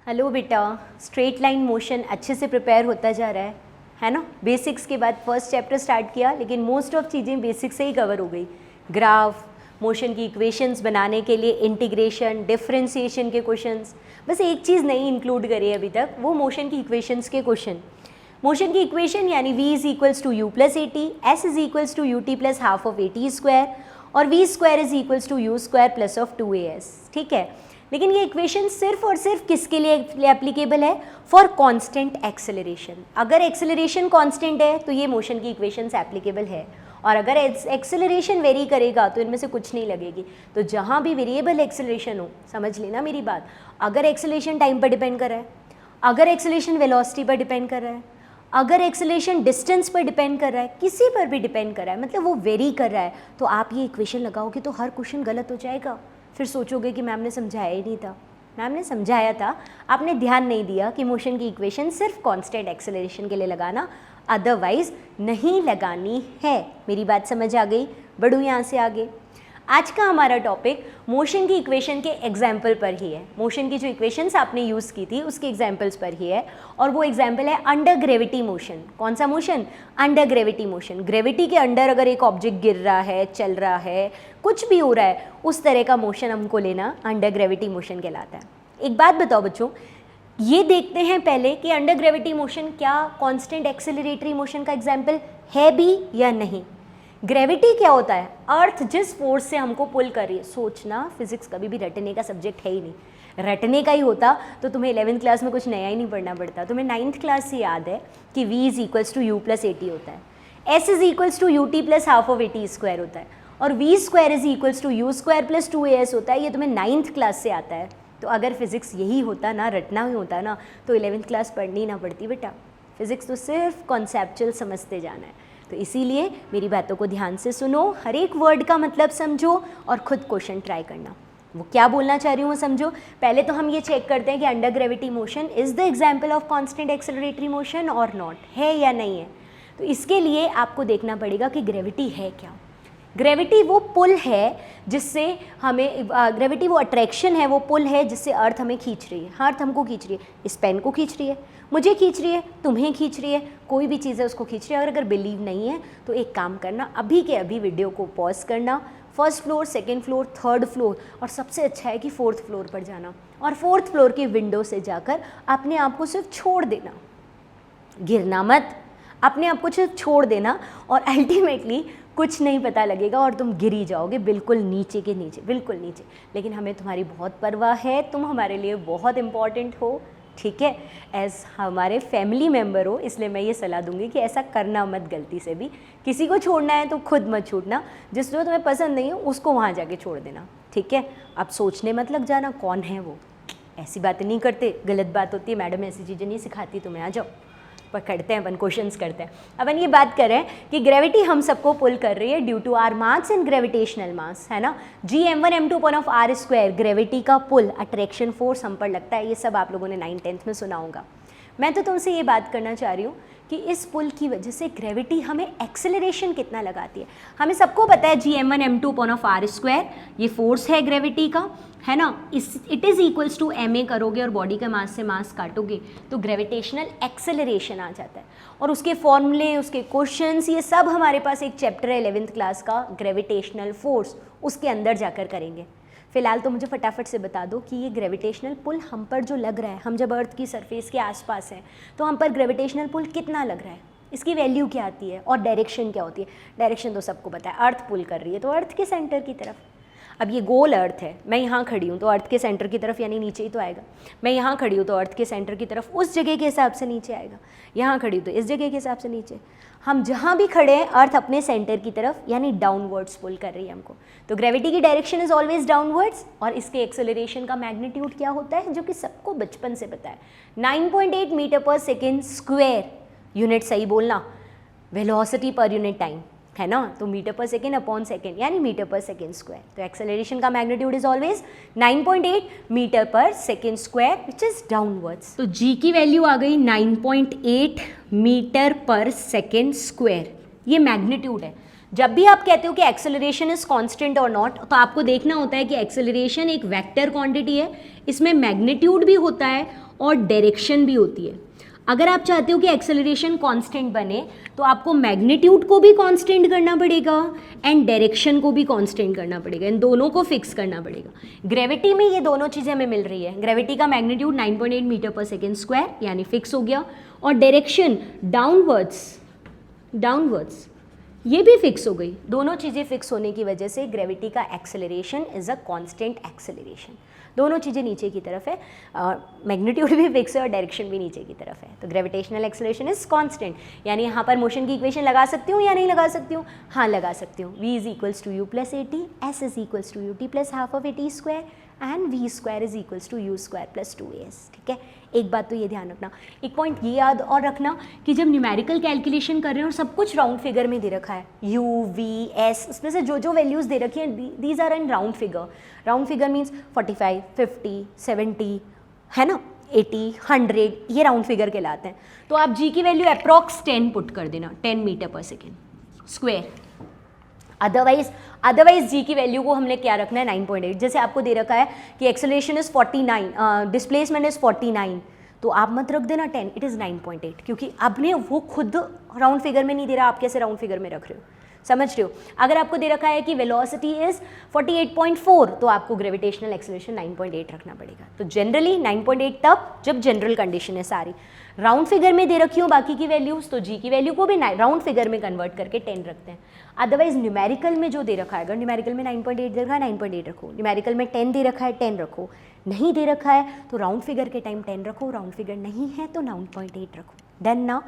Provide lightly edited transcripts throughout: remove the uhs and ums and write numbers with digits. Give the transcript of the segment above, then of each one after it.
Hello बेटा, straight line motion अच्छे से प्रिपेयर होता जा रहा है ना। बेसिक्स के बाद फर्स्ट चैप्टर स्टार्ट किया, लेकिन मोस्ट ऑफ चीज़ें बेसिक से ही कवर हो गई। ग्राफ, मोशन की इक्वेशंस बनाने के लिए इंटीग्रेशन, डिफरेंशिएशन के क्वेश्चंस, बस एक चीज़ नहीं इंक्लूड करी अभी तक, वो मोशन की इक्वेशंस के क्वेश्चन। मोशन की इक्वेशन यानी v is equals to u plus a t, s is equals to u t plus half of a t square और v square is equals to u square plus of 2as। ठीक है, लेकिन ये equation सिर्फ और सिर्फ किसके लिए एप्लीकेबल है? For constant acceleration. अगर एक्सेलरेशन कांस्टेंट है तो ये मोशन की इक्वेशंस एप्लीकेबल है, और अगर एक्सेलरेशन वेरी करेगा तो इनमें से कुछ नहीं लगेगी। तो जहाँ भी वेरिएबल एक्सेलरेशन हो, समझ लेना मेरी बात, अगर एक्सेलरेशन टाइम पर डिपेंड कर रहा है, अगर एक्सेलरेशन वेलोसिटी पर डिपेंड कर रहा है, अगर एक्सेलरेशन डिस्टेंस पर डिपेंड कर रहा है, किसी पर भी डिपेंड कर रहा है, मतलब वो वेरी कर रहा है, तो आप ये इक्वेशन लगाओगे तो हर क्वेश्चन गलत हो जाएगा। फिर सोचोगे कि मैम ने समझाया ही नहीं था। मैम ने समझाया था, आपने ध्यान नहीं दिया कि मोशन की इक्वेशन सिर्फ कांस्टेंट एक्सेलरेशन के लिए लगाना, अदरवाइज नहीं लगानी है। मेरी बात समझ आ गई? बढ़ूँ यहाँ से आगे। आज का हमारा टॉपिक मोशन की इक्वेशन के एग्जाम्पल पर ही है। मोशन की जो इक्वेशंस आपने यूज़ की थी उसके एग्जाम्पल्स पर ही है, और वो एग्जाम्पल है अंडर ग्रेविटी मोशन। कौन सा motion? Under gravity motion. Gravity के अंडर अगर एक ऑब्जेक्ट गिर रहा है, चल रहा है, कुछ भी हो रहा है, उस तरह का मोशन हमको लेना अंडर ग्रेविटी मोशन कहलाता है। एक बात बताओ बच्चों, ये देखते हैं पहले कि अंडर ग्रेविटी मोशन क्या कॉन्स्टेंट एक्सेलरेटरी मोशन का एग्जाम्पल है भी या नहीं। ग्रेविटी क्या होता है? अर्थ जिस फोर्स से हमको पुल कर रही है। सोचना, फिजिक्स कभी भी रटने का सब्जेक्ट है ही नहीं। रटने का ही होता तो तुम्हें 11th क्लास में कुछ नया ही नहीं पढ़ना पड़ता। तुम्हें 9th क्लास से याद है कि v is equals to u plus a t होता है, s is equals to u t plus half of a t square होता है, और v square is equals to u square plus 2as होता है। ये तुम्हें 9th क्लास से आता है। तो अगर फिजिक्स यही होता ना, रटना ही होता ना, तो 11th क्लास पढ़नी ना पड़ती बेटा। फिजिक्स तो सिर्फ कॉन्सेप्चुअल समझते जाना है। तो इसीलिए मेरी बातों को ध्यान से सुनो, हर एक वर्ड का मतलब समझो और खुद क्वेश्चन ट्राई करना। वो क्या बोलना चाह रही हूँ वो समझो। पहले तो हम ये चेक करते हैं कि under gravity motion is the example of constant acceleratory motion और नॉट, है या नहीं है। तो इसके लिए आपको देखना पड़ेगा कि ग्रेविटी है क्या। ग्रेविटी वो पुल है जिससे हमें, ग्रेविटी वो अट्रैक्शन है, वो पुल है जिससे अर्थ हमें खींच रही है। अर्थ हमको खींच रही है, इस पेन को खींच रही है, मुझे खींच रही है, तुम्हें खींच रही है, कोई भी चीज़ है उसको खींच रही है। अगर बिलीव नहीं है तो एक काम करना, अभी के अभी वीडियो को पॉज करना, first floor, second floor, third floor, और सबसे अच्छा है कि फोर्थ फ्लोर पर जाना, और फोर्थ फ्लोर की विंडो से जाकर अपने आप को सिर्फ छोड़ देना, गिरना मत, अपने आप को सिर्फ छोड़ देना, और अल्टीमेटली कुछ नहीं पता लगेगा और तुम गिर ही जाओगे बिल्कुल नीचे के नीचे, बिल्कुल नीचे। लेकिन हमें तुम्हारी बहुत परवाह है, तुम हमारे लिए बहुत इम्पॉर्टेंट हो, ठीक है, एज हमारे फैमिली मेम्बर हो, इसलिए मैं ये सलाह दूंगी कि ऐसा करना मत गलती से भी। किसी को छोड़ना है तो खुद मत छूटना, जिसको तुम्हें पसंद नहीं हो उसको वहाँ जाके छोड़ देना, ठीक है। अब सोचने मत लग जाना कौन है वो, ऐसी बातें नहीं करते, गलत बात होती है, मैडम ऐसी चीज़ें नहीं सिखाती तुम्हें। आ जाओ, पर करते हैं अपन, क्वेश्चंस करते हैं। अपन ये बात करें कि ग्रेविटी हम सबको पुल कर रही है due to r mass and gravitational mass, है ना। Gm1 m2 upon of r square, gravity का पुल, अट्रैक्शन फोर्स हम पर लगता है। ये सब आप लोगों ने 9th-10th में सुना होगा। मैं तो तुमसे ये बात करना चाह रही हूँ कि इस पुल की वजह से ग्रेविटी हमें एक्सेलरेशन कितना लगाती है। हमें सबको पता है Gm1 m2 upon of r square, ये फोर्स है ग्रेविटी का, है ना। It is equals to ma करोगे और बॉडी का मास से मास काटोगे तो ग्रेविटेशनल एक्सेलरेशन आ जाता है। और उसके फॉर्मूले, उसके क्वेश्चंस, ये सब हमारे पास एक चैप्टर है 11th क्लास का, ग्रेविटेशनल फोर्स, उसके अंदर जाकर करेंगे। फिलहाल तो मुझे फटाफट से बता दो कि ये ग्रेविटेशनल पुल हम पर जो लग रहा है, हम जब अर्थ की सरफेस के आसपास हैं तो हम पर ग्रेविटेशनल पुल कितना लग रहा है, इसकी वैल्यू क्या आती है, और डायरेक्शन क्या होती है। डायरेक्शन तो सबको पता है, अर्थ पुल कर रही है तो अर्थ के सेंटर की तरफ। अब ये गोल अर्थ है, मैं यहाँ खड़ी हूँ तो अर्थ के सेंटर की तरफ, यानी नीचे ही तो आएगा। मैं यहाँ खड़ी हूँ तो अर्थ के सेंटर की तरफ उस जगह के हिसाब से नीचे आएगा। यहाँ खड़ी हूँ तो इस जगह के हिसाब से नीचे। हम जहाँ भी खड़े हैं अर्थ अपने सेंटर की तरफ, यानी डाउनवर्ड्स पुल कर रही है हमको। तो ग्रेविटी की डायरेक्शन इज ऑलवेज डाउनवर्ड्स, और इसके एक्सेलरेशन का मैग्नीट्यूड क्या होता है, जो कि सबको बचपन से पता है, 9.8 मीटर पर सेकेंड स्क्वायर। यूनिट सही बोलना, वेलोसिटी पर यूनिट टाइम, है ना। तो मीटर पर सेकेंड अपॉन सेकेंड, यानी मीटर पर सेकेंड स्क्वायर। तो एक्सेलरेशन का मैग्नीट्यूड इज ऑलवेज 9.8 मीटर पर second square, which is downwards. तो जी की वैल्यू आ गई 9.8 मीटर पर सेकेंड स्क्वायर, ये मैग्नीट्यूड है। जब भी आप कहते हो कि एक्सेलरेशन इज कांस्टेंट और नॉट, तो आपको देखना होता है कि एक्सेलरेशन एक वेक्टर क्वांटिटी है, इसमें मैग्नीट्यूड भी होता है और डायरेक्शन भी होती है। अगर आप चाहते हो कि एक्सेलरेशन कांस्टेंट बने तो आपको मैग्नीट्यूड को भी कांस्टेंट करना पड़ेगा एंड डायरेक्शन को भी कांस्टेंट करना पड़ेगा, इन दोनों को फिक्स करना पड़ेगा। ग्रेविटी में ये दोनों चीज़ें हमें मिल रही है। ग्रेविटी का मैग्नीट्यूड 9.8 मीटर पर सेकेंड स्क्वायर यानी फिक्स हो गया, और डायरेक्शन डाउनवर्ड्स ये भी फिक्स हो गई। दोनों चीज़ें फिक्स होने की वजह से ग्रेविटी का acceleration is a constant acceleration. दोनों चीज़ें नीचे की तरफ है, मैग्नीट्यूड भी फिक्स है और डायरेक्शन भी नीचे की तरफ है, तो ग्रेविटेशनल एक्सेलरेशन इज कांस्टेंट। यानी यहाँ पर मोशन की इक्वेशन लगा सकती हूँ या नहीं लगा सकती हूँ? हाँ लगा सकती हूँ। v is equals to u plus a t, s is equals to u t plus half of a t square and v square is equals to u square plus 2as। ठीक है, एक बात तो ये ध्यान रखना, एक पॉइंट ये याद और रखना कि जब न्यूमेरिकल कैलकुलेशन कर रहे हैं और सब कुछ राउंड फिगर में दे रखा है, u, v, s, उसमें से जो जो वैल्यूज़ दे रखी हैं these are in round figure. Round figure means 45, 50, 70 है ना, 80, 100, ये राउंड फिगर कहलाते हैं। तो आप g की वैल्यू अप्रॉक्स 10 पुट कर देना, 10 मीटर पर सेकेंड स्क्वायर। अदरवाइज जी की वैल्यू को हमने क्या रखना है 9.8। जैसे आपको दे रखा है कि एक्सेलरेशन इज 49, डिस्प्लेसमेंट इज 49, तो आप मत रख देना 10, इट इज़ 9.8, क्योंकि आपने वो खुद राउंड फिगर में नहीं दे रहा, आप कैसे राउंड फिगर में रख रहे हो, समझ रहे हो। अगर आपको दे रखा है कि वेलोसिटी इज 48.4, तो आपको ग्रेविटेशनल एक्सेलरेशन 9.8 रखना पड़ेगा। तो जनरली 9.8 तब जब जनरल कंडीशन है सारी राउंड फिगर में दे रखी हो बाकी की वैल्यूज़, तो जी की वैल्यू को भी राउंड फिगर में कन्वर्ट करके 10 रखते हैं। अदरवाइज न्यूमेरिकल में जो दे रखा है, अगर न्यूमेरिकल में 9.8 दे रखा है 9.8 रखो, न्यूमेरिकल में 10 दे रखा है 10 रखो, नहीं दे रखा है तो राउंड फिगर के टाइम 10 रखो, राउंड फिगर नहीं है तो 9.8 रखो। डन ना।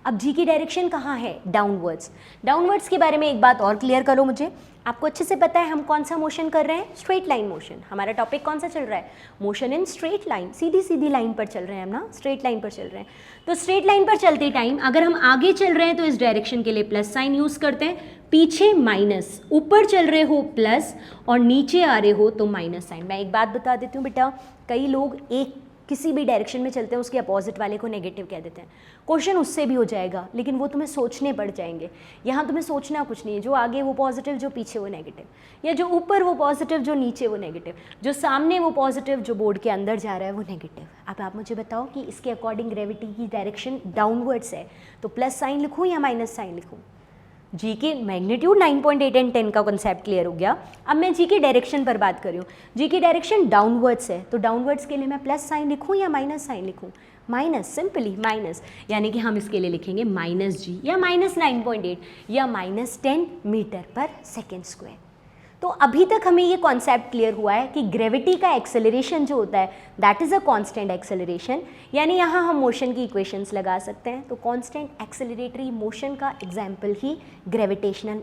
अब जी की डायरेक्शन कहाँ है? डाउनवर्ड्स। डाउनवर्ड्स के बारे में एक बात और क्लियर करो मुझे, आपको अच्छे से पता है हम कौन सा मोशन कर रहे हैं? Straight line motion. हमारा टॉपिक कौन सा चल रहा है? Motion in straight line, Sidhi Sidhi line पर चल रहे हैं हम ना, स्ट्रेट लाइन पर चल रहे हैं। तो स्ट्रेट लाइन पर चलते टाइम अगर हम आगे चल रहे हैं तो इस डायरेक्शन के लिए प्लस साइन यूज़ करते हैं, पीछे माइनस, ऊपर चल रहे हो प्लस और नीचे आ रहे हो तो माइनस साइन। मैं एक बात बता देती हूँ बेटा, कई लोग एक किसी भी डायरेक्शन में चलते हैं उसके अपोजिट वाले को नेगेटिव कह देते हैं। क्वेश्चन उससे भी हो जाएगा लेकिन वो तुम्हें सोचने पड़ जाएंगे। यहाँ तुम्हें सोचना कुछ नहीं है, जो आगे वो पॉजिटिव जो पीछे वो नेगेटिव, या जो ऊपर वो पॉजिटिव जो नीचे वो नेगेटिव, जो सामने वो पॉजिटिव जो बोर्ड के अंदर जा रहा है वो नेगेटिव। अब आप मुझे बताओ कि इसके अकॉर्डिंग ग्रेविटी की डायरेक्शन डाउनवर्ड्स है तो प्लस साइन लिखूँ या माइनस साइन लिखूँ? जी के मैग्नीट्यूड 9.8 एंड 10 का कॉन्सेप्ट क्लियर हो गया। अब मैं जी के डायरेक्शन पर बात कर रही हूँ। जी की डायरेक्शन डाउनवर्ड्स है तो डाउनवर्ड्स के लिए मैं प्लस साइन लिखूँ या माइनस साइन लिखूँ? माइनस, सिंपली माइनस, यानी कि हम इसके लिए लिखेंगे माइनस जी या माइनस 9.8 या माइनस 10 मीटर पर सेकेंड स्क्वायर। तो अभी तक हमें ये कॉन्सेप्ट क्लियर हुआ है कि ग्रेविटी का एक्सेलरेशन जो होता है that is a constant acceleration, यानी यहाँ हम मोशन की इक्वेशंस लगा सकते हैं। तो कांस्टेंट एक्सेलरेटरी मोशन का एग्जाम्पल ही ग्रेविटेशनल,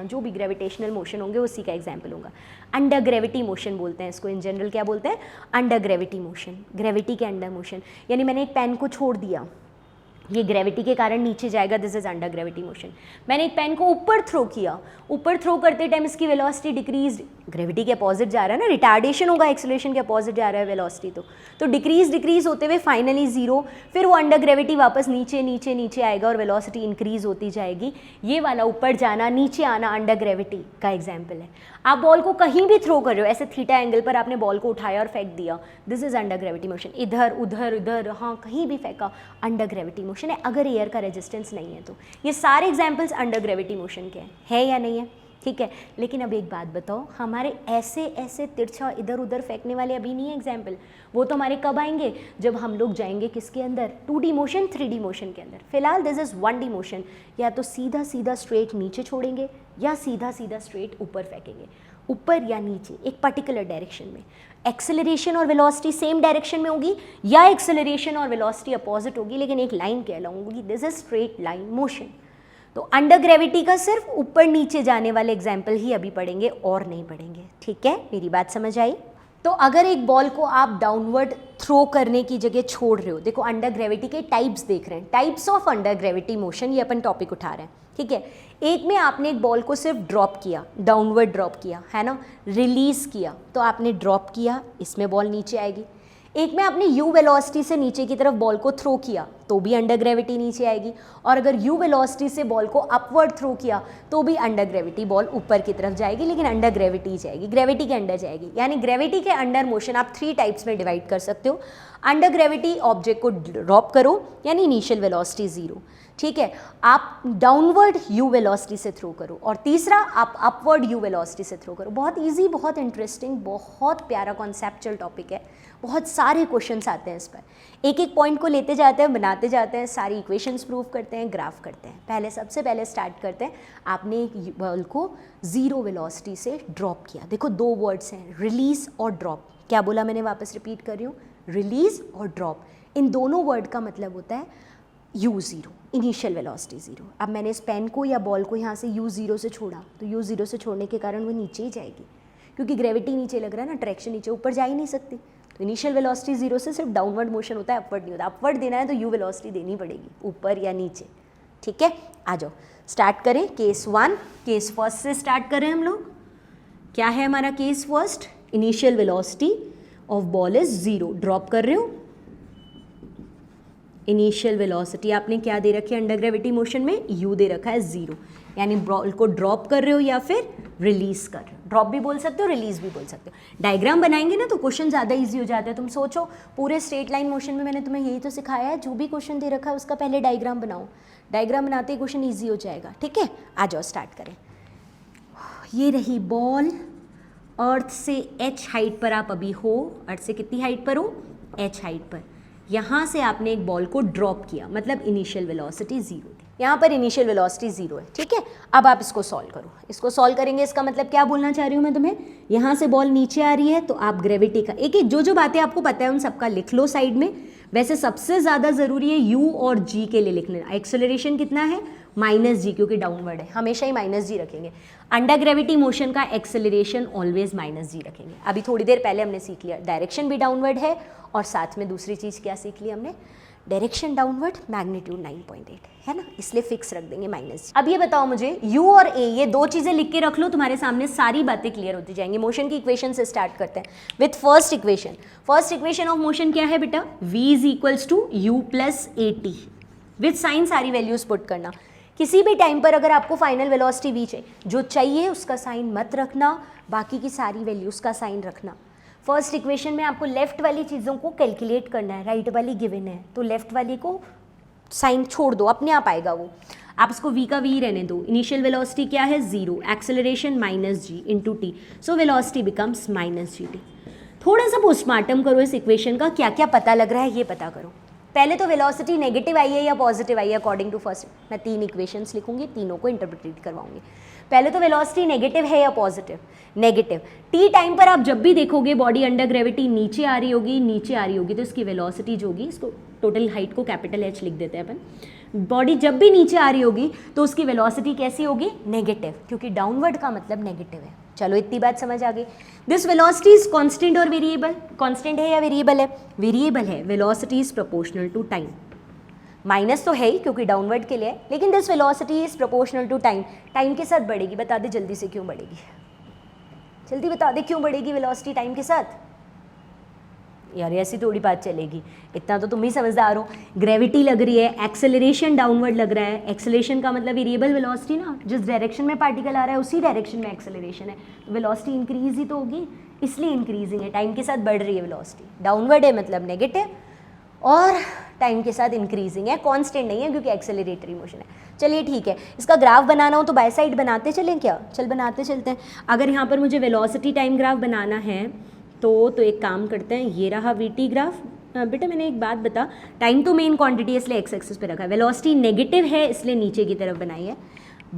जो भी ग्रेविटेशनल मोशन होंगे उसी का एग्जाम्पल होगा। अंडर ग्रेविटी मोशन बोलते हैं इसको, इन जनरल क्या बोलते हैं? अंडर ग्रेविटी मोशन, ग्रेविटी के अंडर मोशन। यानी मैंने एक पेन को छोड़ दिया, ये ग्रेविटी के कारण नीचे जाएगा, this is under gravity motion. मैंने एक पेन को ऊपर थ्रो किया, ऊपर थ्रो करते टाइम इसकी वेलोसिटी डिक्रीज, ग्रेविटी के अपोजिट जा रहा है ना, रिटार्डेशन होगा, एक्सेलरेशन के अपोजिट जा रहा है वेलोसिटी, तो डिक्रीज होते हुए फाइनली जीरो, फिर वो अंडर ग्रेविटी वापस नीचे नीचे नीचे आएगा और वेलोसिटी इंक्रीज होती जाएगी। ये वाला ऊपर जाना नीचे आना अंडर ग्रेविटी का एग्जाम्पल है। आप बॉल को कहीं भी थ्रो कर रहे हो, ऐसे थीटा एंगल पर आपने बॉल को उठाया और फेंक दिया, this is under gravity motion. इधर उधर इधर, हाँ कहीं भी फेंका, अंडर ग्रेविटी मोशन है, अगर एयर का रेजिस्टेंस नहीं है तो। ये सारे एग्जाम्पल्स अंडर ग्रेविटी मोशन के है या नहीं है? ठीक है। लेकिन अब एक बात बताओ, हमारे ऐसे ऐसे तिरछा इधर उधर फेंकने वाले अभी नहीं है एग्जाम्पल, वो तो हमारे कब आएंगे? जब हम लोग जाएंगे किसके अंदर? 2D मोशन, 3D मोशन के अंदर। फिलहाल दिस इज 1D मोशन, या तो सीधा सीधा स्ट्रेट नीचे छोड़ेंगे या सीधा सीधा स्ट्रेट ऊपर फेंकेंगे, ऊपर या नीचे एक पर्टिकुलर डायरेक्शन में। एक्सेलरेशन और वेलोसिटी सेम डायरेक्शन में होगी या एक्सेलरेशन और वेलोसिटी अपोजिट होगी, लेकिन एक लाइन कहलाऊंगी, this is straight line motion. तो अंडर ग्रेविटी का सिर्फ ऊपर नीचे जाने वाले एग्जाम्पल ही अभी पढ़ेंगे और नहीं पढ़ेंगे। ठीक है, मेरी बात समझ आई? तो अगर एक बॉल को आप डाउनवर्ड थ्रो करने की जगह छोड़ रहे हो, देखो अंडर ग्रेविटी के टाइप्स देख रहे हैं, types of under gravity motion, ये अपन टॉपिक उठा रहे हैं। ठीक है, एक में आपने एक बॉल को सिर्फ ड्रॉप किया, डाउनवर्ड ड्रॉप किया है ना, रिलीज किया, तो आपने ड्रॉप किया, इसमें बॉल नीचे आएगी। एक में आपने यू वेलोसिटी से नीचे की तरफ बॉल को थ्रो किया, तो भी अंडर ग्रेविटी नीचे आएगी, और अगर u वेलोसिटी से बॉल को अपवर्ड थ्रो किया तो भी अंडर ग्रेविटी बॉल ऊपर की तरफ जाएगी, लेकिन अंडर ग्रेविटी जाएगी, ग्रेविटी के अंडर जाएगी। यानी ग्रेविटी के अंडर मोशन आप 3 टाइप्स में डिवाइड कर सकते हो। अंडर ग्रेविटी ऑब्जेक्ट को ड्रॉप करो यानी इनिशियल वेलोसिटी 0, ठीक है, आप डाउनवर्ड u वेलोसिटी से थ्रो करो, और तीसरा आप अपवर्ड u वेलोसिटी से थ्रो करो। बहुत इजी, बहुत इंटरेस्टिंग, बहुत प्यारा कॉन्सेप्चुअल टॉपिक है, बहुत सारे क्वेश्चंस आते हैं इस पर। एक एक पॉइंट को लेते जाते हैं, बनाते जाते हैं, सारी इक्वेशंस प्रूव करते हैं, ग्राफ करते हैं। सबसे पहले स्टार्ट करते हैं, आपने एक बॉल को 0 वेलोसिटी से ड्रॉप किया। देखो 2 वर्ड्स हैं, रिलीज और ड्रॉप। क्या बोला मैंने, वापस रिपीट कर रही हूँ, रिलीज और ड्रॉप। इन दोनों वर्ड का मतलब होता है u0, इनिशियल वेलोसिटी 0। अब मैंने इस पेन को या बॉल को यहाँ से u0 से छोड़ा, तो u0 से छोड़ने के कारण वो नीचे ही जाएगी, क्योंकि ग्रेविटी नीचे लग रहा है ना, ट्रैक्शन नीचे, ऊपर जा ही नहीं सकती। तो इनिशियल वेलोसिटी 0 से सिर्फ डाउनवर्ड मोशन होता है, अपवर्ड नहीं होता। अपवर्ड देना है तो u वेलोसिटी देनी पड़ेगी, ऊपर या नीचे, ठीक है। आ जाओ स्टार्ट करें। केस 1, केस फर्स्ट से स्टार्ट करें हम लोग। क्या है हमारा case first, initial velocity of ball is 0, drop कर रहे हो। इनिशियल वेलोसिटी आपने क्या दे रखी है अंडर ग्रेविटी मोशन में, u दे रखा है 0, यानी बॉल को ड्रॉप कर रहे हो या फिर रिलीज कर रहे हो। ड्रॉप भी बोल सकते हो, रिलीज भी बोल सकते हो। डायग्राम बनाएंगे ना तो क्वेश्चन ज़्यादा इजी हो जाता है। तुम सोचो, पूरे स्ट्रेट लाइन मोशन में मैंने तुम्हें यही तो सिखाया है, जो भी क्वेश्चन दे रखा है उसका पहले डायग्राम बनाओ, डायग्राम बनाते ही क्वेश्चन ईजी हो जाएगा, ठीक है। आ जाओ स्टार्ट करें। ये रही बॉल, अर्थ से h हाइट पर आप अभी हो, अर्थ से कितनी हाइट पर हो, h हाइट पर। यहाँ से आपने एक बॉल को ड्रॉप किया, मतलब इनिशियल वेलोसिटी 0 थी, यहाँ पर इनिशियल वेलोसिटी 0 है, ठीक है। अब आप इसको सॉल्व करो, इसको सॉल्व करेंगे, इसका मतलब क्या बोलना चाह रही हूँ मैं तुम्हें, यहाँ से बॉल नीचे आ रही है तो आप ग्रेविटी का एक एक जो बातें आपको पता है उन सबका लिख लो साइड में। वैसे सबसे ज़्यादा ज़रूरी है u और g के लिए लिखना। एक्सेलरेशन कितना है, -g, क्योंकि डाउनवर्ड है, हमेशा ही -g रखेंगे। अंडर ग्रेविटी मोशन का एक्सेलरेशन ऑलवेज -g रखेंगे। अभी थोड़ी देर पहले हमने सीख लिया, डायरेक्शन भी डाउनवर्ड है, और साथ में दूसरी चीज़ क्या सीख ली हमने, डायरेक्शन डाउनवर्ड, मैग्नीट्यूड 9.8 है ना, इसलिए फिक्स रख देंगे -g। अब ये बताओ मुझे, u और a, ये 2 चीज़ें लिख के रख लो, तुम्हारे सामने सारी बातें क्लियर होती जाएंगी। मोशन की इक्वेशन से स्टार्ट करते हैं with first equation. First equation of motion क्या है बेटा, v is u + at। With sign सारी वैल्यूज पुट करना। किसी भी टाइम पर अगर आपको फाइनल वेलोसिटी v चाहिए, जो चाहिए उसका साइन मत रखना, बाकी की सारी वैल्यूज का साइन रखना। फर्स्ट इक्वेशन में आपको लेफ्ट वाली चीज़ों को कैलकुलेट करना है, राइट वाली गिवन है तो लेफ्ट वाली को साइन छोड़ दो, अपने आप आएगा वो। आप इसको v का v रहने दो। इनिशियल वेलोसिटी क्या है 0, acceleration -g into T, so velocity becomes -gt। थोड़ा सा पोस्टमार्टम करो इस इक्वेशन का, क्या क्या पता लग रहा है ये पता करो। पहले तो वेलोसिटी नेगेटिव आई है या पॉजिटिव आई है अकॉर्डिंग टू फर्स्ट। मैं 3 इक्वेशंस लिखूंगी, तीनों को इंटरप्रेट करवाऊंगी। पहले तो वेलोसिटी नेगेटिव है या पॉजिटिव, नेगेटिव। टी टाइम पर आप जब भी देखोगे बॉडी अंडर ग्रेविटी नीचे आ रही होगी, तो इसकी वेलोसिटी जो होगी, इसको टोटल हाइट को कैपिटल H लिख देते हैं अपन। बॉडी जब भी नीचे आ रही होगी तो उसकी वेलोसिटी कैसी होगी, नेगेटिव, क्योंकि डाउनवर्ड का मतलब नेगेटिव है। चलो इतनी बात समझ आ गई। दिस वेलोसिटी इज कांस्टेंट और वेरिएबल, कांस्टेंट है या वेरिएबल है, वेरिएबल है। Velocity is proportional to time, minus तो है ही क्योंकि डाउनवर्ड के लिए, लेकिन this velocity is proportional to time, time के साथ बढ़ेगी। बता दे जल्दी से क्यों बढ़ेगी, जल्दी बता दे क्यों बढ़ेगी वेलोसिटी टाइम के साथ। यार ऐसी थोड़ी बात चलेगी, इतना तो तुम ही समझदार हो। ग्रेविटी लग रही है, एक्सेलरेशन डाउनवर्ड लग रहा है। एक्सेलरेशन का मतलब वेरिएबल वेलोसिटी ना, जिस डायरेक्शन में पार्टिकल आ रहा है उसी डायरेक्शन में एक्सेलरेशन है, तो वेलोसिटी इंक्रीज ही तो होगी, इसलिए इंक्रीजिंग है, टाइम के साथ बढ़ रही है वेलोसिटी। डाउनवर्ड है मतलब नेगेटिव, और टाइम के साथ इंक्रीजिंग है, कांस्टेंट नहीं है क्योंकि एक्सेलरेटरी मोशन है। चलिए ठीक है, इसका ग्राफ बनाना हो तो बाय साइड बनाते चलें क्या, चल बनाते चलते हैं। अगर यहाँ पर मुझे वेलोसिटी टाइम ग्राफ बनाना है तो एक काम करते हैं, ये रहा वीटी ग्राफ। बेटा मैंने एक बात बता, टाइम तो मेन क्वांटिटी है इसलिए एक्स एक्सिस पे रखा है, वेलोसिटी नेगेटिव है इसलिए नीचे की तरफ बनाई है।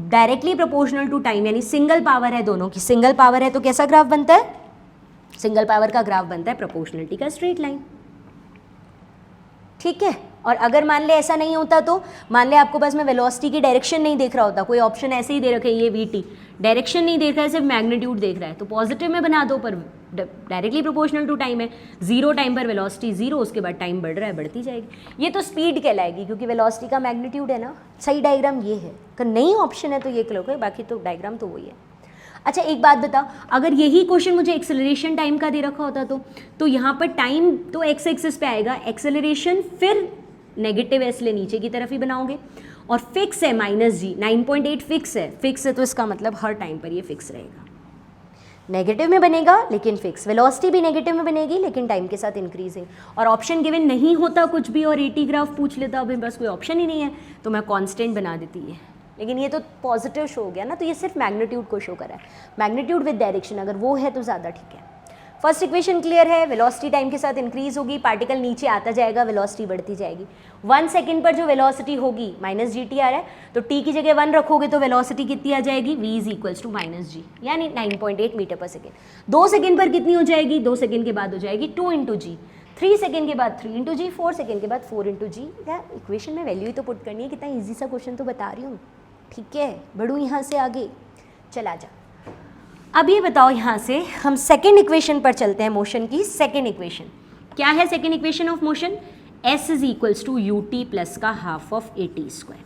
डायरेक्टली प्रोपोर्शनल टू टाइम, यानी सिंगल पावर है दोनों की, सिंगल पावर है तो कैसा ग्राफ बनता है, सिंगल पावर का ग्राफ बनता है प्रोपोर्शनलिटी का स्ट्रेट लाइन, ठीक है। और अगर मान ले ऐसा नहीं होता तो मान ले आपको बस मैं वेलोसिटी की डायरेक्शन नहीं देख रहा होता, कोई ऑप्शन ऐसे ही दे रखे ये वीटी, डायरेक्शन नहीं देख रहा है, सिर्फ मैग्नीट्यूड देख रहा है, तो पॉजिटिव में बना दो, पर डायरेक्टली प्रोपोर्शनल टू टाइम है। 0 टाइम पर वेलोसिटी 0, उसके बाद टाइम बढ़ रहा है, बढ़ती जाएगी। ये तो स्पीड कहलाएगी क्योंकि वेलोसिटी का मैग्नीट्यूड है ना। सही डायग्राम ये है, अगर नहीं ऑप्शन है तो ये क्लिक है, बाकी तो डायग्राम तो वही है। अच्छा एक बात बता, अगर यही क्वेश्चन मुझे एक्सेलरेशन टाइम का दे रखा होता तो यहाँ पर टाइम तो एक्स एक्सिस पे आएगा, एक्सेलरेशन फिर नेगेटिव है इसलिए नीचे की तरफ ही बनाओगे, और फिक्स है माइनस जी, 9.8 फिक्स है तो इसका मतलब हर टाइम पर ये फिक्स रहेगा। नेगेटिव में बनेगा लेकिन फिक्स, वेलोसिटी भी नेगेटिव में बनेगी लेकिन टाइम के साथ इंक्रीजिंग, और ऑप्शन गिवन नहीं होता कुछ भी और 80 ग्राफ पूछ लेता, अभी बस कोई ऑप्शन ही नहीं है तो मैं कांस्टेंट बना देती है, लेकिन ये तो पॉजिटिव शो हो गया ना, तो ये सिर्फ मैग्नीट्यूड को शो करा है, मैग्नीट्यूड विद डायरेक्शन अगर वो है तो ज़्यादा ठीक है। फर्स्ट इक्वेशन क्लियर है, वेलोसिटी टाइम के साथ इंक्रीज होगी, पार्टिकल नीचे आता जाएगा, वेलोसिटी बढ़ती जाएगी। 1 सेकंड पर जो वेलोसिटी होगी माइनस जी टी आ रहा है, तो टी की जगह 1 रखोगे तो वेलोसिटी कितनी आ जाएगी, v is equals to minus g, यानी 9.8 मीटर पर सेकेंड। 2 सेकंड पर कितनी हो जाएगी, 2 सेकंड के बाद हो जाएगी 2 इंटू जी, 3 सेकंड के बाद 3 इंटू जी, 4 सेकंड के बाद 4 इंटू जी। यार इक्वेशन में वैल्यू ही तो पुट करनी है, कितना ईजी सा क्वेश्चन तो बता रही हूँ, ठीक है। बढ़ूँ यहाँ से आगे, चला जा। अब ये बताओ यहाँ से हम सेकेंड इक्वेशन पर चलते हैं, मोशन की सेकेंड इक्वेशन क्या है। Second equation of motion, s is equals to u t plus का half of a t square.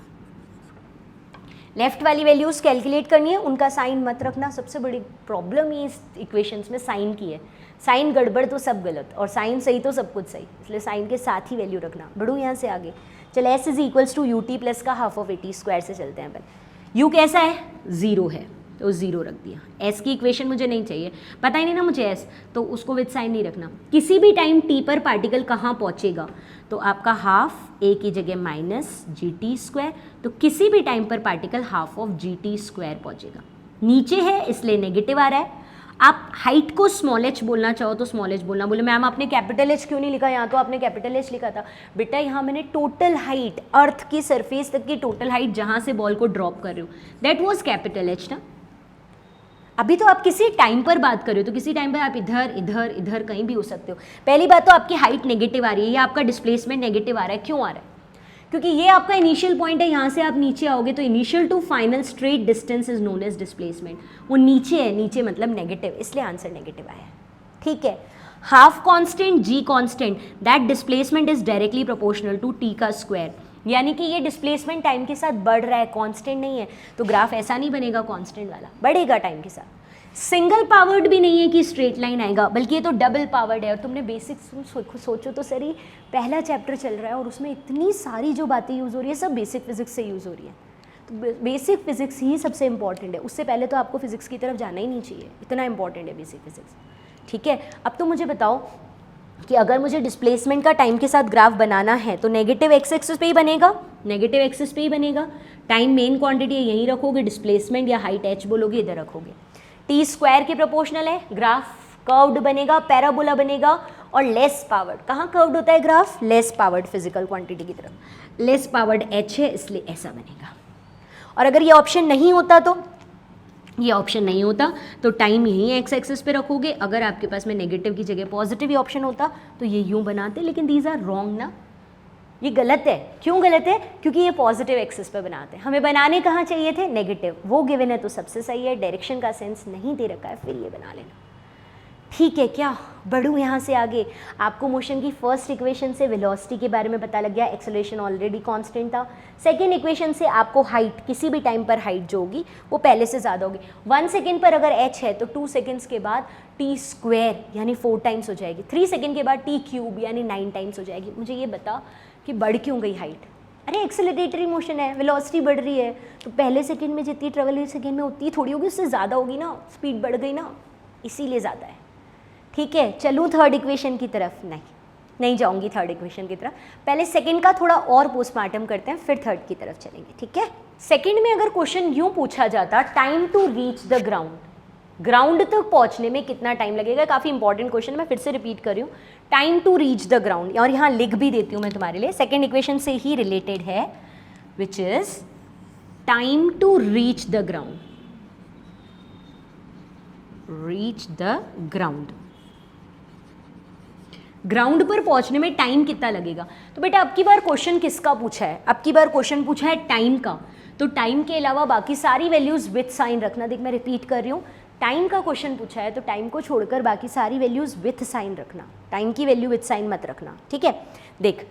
Left वाली वैल्यूज कैलकुलेट करनी है, उनका साइन मत रखना, सबसे बड़ी प्रॉब्लम ये इस इक्वेशंस में साइन की है, साइन गड़बड़ तो सब गलत और साइन सही तो सब कुछ सही, इसलिए साइन के साथ ही वैल्यू रखना। बढ़ूँ यहाँ से आगे, चल s is equals to u t plus का half of a t square से चलते हैं अपन। u कैसा है, 0 है तो 0 रख दिया। s की इक्वेशन मुझे नहीं चाहिए, पता ही नहीं ना मुझे s, तो उसको विद साइन नहीं रखना। किसी भी टाइम t पर पार्टिकल कहाँ पहुँचेगा, तो आपका हाफ a की जगह माइनस जी टी स्क्वायर, तो किसी भी टाइम पर particle half of g t square पहुँचेगा। नीचे है इसलिए नेगेटिव आ रहा है। आप हाइट को स्मॉल h बोलना चाहो तो स्मॉल h बोलना। बोले मैम आपने कैपिटल H क्यों नहीं लिखा, यहाँ तो आपने कैपिटल H लिखा था। बेटा यहाँ मैंने टोटल हाइट, अर्थ की सरफेस तक की टोटल हाइट जहाँ से बॉल को ड्रॉप कर रहे हो, दैट वाज कैपिटल H ना। अभी तो आप किसी टाइम पर बात कर रहे हो, तो किसी टाइम पर आप इधर इधर इधर कहीं भी हो सकते हो। पहली बात तो आपकी हाइट नेगेटिव आ रही है या आपका डिस्प्लेसमेंट नेगेटिव आ रहा है, क्यों आ रहा है, क्योंकि ये आपका इनिशियल पॉइंट है, यहाँ से आप नीचे आओगे तो initial to final straight distance is known as displacement. वो नीचे है, नीचे मतलब नेगेटिव, इसलिए आंसर नेगेटिव आया, ठीक है। Half constant g constant, that displacement is directly proportional to t का स्क्वायर, यानी कि ये डिस्प्लेसमेंट टाइम के साथ बढ़ रहा है, कांस्टेंट नहीं है, तो ग्राफ ऐसा नहीं बनेगा कांस्टेंट वाला, बढ़ेगा टाइम के साथ। सिंगल पावर्ड भी नहीं है कि स्ट्रेट लाइन आएगा, बल्कि ये तो डबल पावर्ड है। और तुमने बेसिक्स सोचो तो सही, पहला चैप्टर चल रहा है और उसमें इतनी सारी जो बातें यूज़ हो रही है सब बेसिक फिजिक्स से यूज़ हो रही है, तो बेसिक फिजिक्स ही सबसे इंपॉर्टेंट है, उससे पहले तो आपको फिजिक्स की तरफ जाना ही नहीं चाहिए, इतना इंपॉर्टेंट है बेसिक फिजिक्स, ठीक है। अब तो मुझे बताओ कि अगर मुझे डिस्प्लेसमेंट का टाइम के साथ ग्राफ बनाना है तो नेगेटिव एक्स एक्सिस पे ही बनेगा, नेगेटिव एक्सिस पे ही बनेगा। टाइम मेन क्वांटिटी है, यहीं रखोगे, डिस्प्लेसमेंट या हाइट एच बोलोगे इधर रखोगे। टी स्क्वायर के प्रोपोर्शनल है, ग्राफ कर्व्ड बनेगा, पैराबोला बनेगा और लेस पावर्ड। कहाँ कर्व्ड होता है graph, less powered physical quantity की तरफ, लेस पावर्ड एच है इसलिए ऐसा बनेगा। और अगर ये ऑप्शन नहीं होता तो ये ऑप्शन नहीं होता तो टाइम यहीं एक्स एक्सिस पे रखोगे। अगर आपके पास में नेगेटिव की जगह पॉजिटिव ही ऑप्शन होता तो ये यूं बनाते, लेकिन दीज आर रॉन्ग ना, ये गलत है। क्यों गलत है, क्योंकि ये पॉजिटिव एक्सिस पे बनाते हैं, हमें बनाने कहाँ चाहिए थे, नेगेटिव, वो गिवन है तो सबसे सही है, डायरेक्शन का सेंस नहीं दे रखा है, फिर ये बना लेना, ठीक है। क्या बढ़ूँ यहाँ से आगे, आपको मोशन की फर्स्ट इक्वेशन से वेलोसिटी के बारे में पता लग गया, एक्सेलरेशन ऑलरेडी कांस्टेंट था। सेकेंड इक्वेशन से आपको हाइट, किसी भी टाइम पर हाइट जो होगी वो पहले से ज़्यादा होगी। 1 सेकेंड पर अगर h है तो 2 सेकेंड्स के बाद t स्क्वायर यानी 4 टाइम्स हो जाएगी, 3 सेकेंड के बाद t क्यूब यानी 9 टाइम्स हो जाएगी। मुझे ये बता कि बढ़ क्यों गई हाइट, अरे एक्सेलरेटरी मोशन है, वेलोसिटी बढ़ रही है, तो पहले सेकेंड में जितनी ट्रेवल हुई सेकेंड में उतनी थोड़ी होगी, उससे ज़्यादा होगी ना, स्पीड बढ़ गई ना, इसीलिए ज़्यादा है, ठीक है। चलूँ थर्ड इक्वेशन की तरफ, नहीं जाऊंगी थर्ड इक्वेशन की तरफ, पहले सेकंड का थोड़ा और पोस्टमार्टम करते हैं, फिर थर्ड की तरफ चलेंगे, ठीक है। सेकंड में अगर क्वेश्चन यूं पूछा जाता, time to reach the ground, ground तक पहुंचने में कितना टाइम लगेगा, काफ़ी इंपॉर्टेंट क्वेश्चन, मैं फिर से रिपीट कर रही हूँ, time to reach the ground, और यहाँ लिख भी देती हूँ मैं तुम्हारे लिए, सेकेंड इक्वेशन से ही रिलेटेड है, which is time to reach the ground, reach the ground, ground पर पहुंचने में टाइम कितना लगेगा। तो बेटा अब की बार क्वेश्चन किसका पूछा है, अब की बार क्वेश्चन पूछा है टाइम का, तो टाइम के अलावा बाकी सारी वैल्यूज विथ साइन रखना। देख मैं रिपीट कर रही हूँ, टाइम का क्वेश्चन पूछा है तो टाइम को छोड़कर बाकी सारी वैल्यूज विथ साइन रखना, टाइम की वैल्यू विथ साइन मत रखना, ठीक है। देख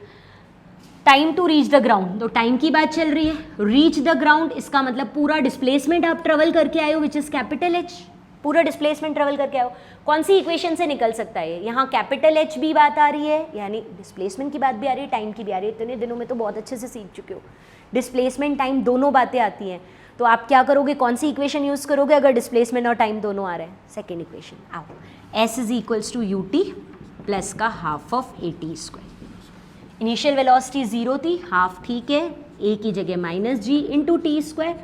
time to reach the ground, तो टाइम की बात चल रही है, रीच द ग्राउंड इसका मतलब पूरा डिस्प्लेसमेंट आप ट्रेवल करके आए हो, विच इज कैपिटल एच, पूरा डिस्प्लेसमेंट ट्रेवल करके आओ। कौन सी इक्वेशन से निकल सकता है? यहाँ कैपिटल एच भी बात आ रही है, यानी डिस्प्लेसमेंट की बात भी आ रही है, टाइम की भी आ रही है। इतने दिनों में तो बहुत अच्छे से सीख चुके हो, डिस्प्लेसमेंट टाइम दोनों बातें आती हैं। तो आप क्या करोगे, कौन सी इक्वेशन यूज़ करोगे अगर डिस्प्लेसमेंट और टाइम दोनों आ रहे हैं? Second equation. आओ, s is equals to u t plus का half of a t square. Initial velocity 0 थी, हाफ ठीक है, ए की जगह minus g into t square.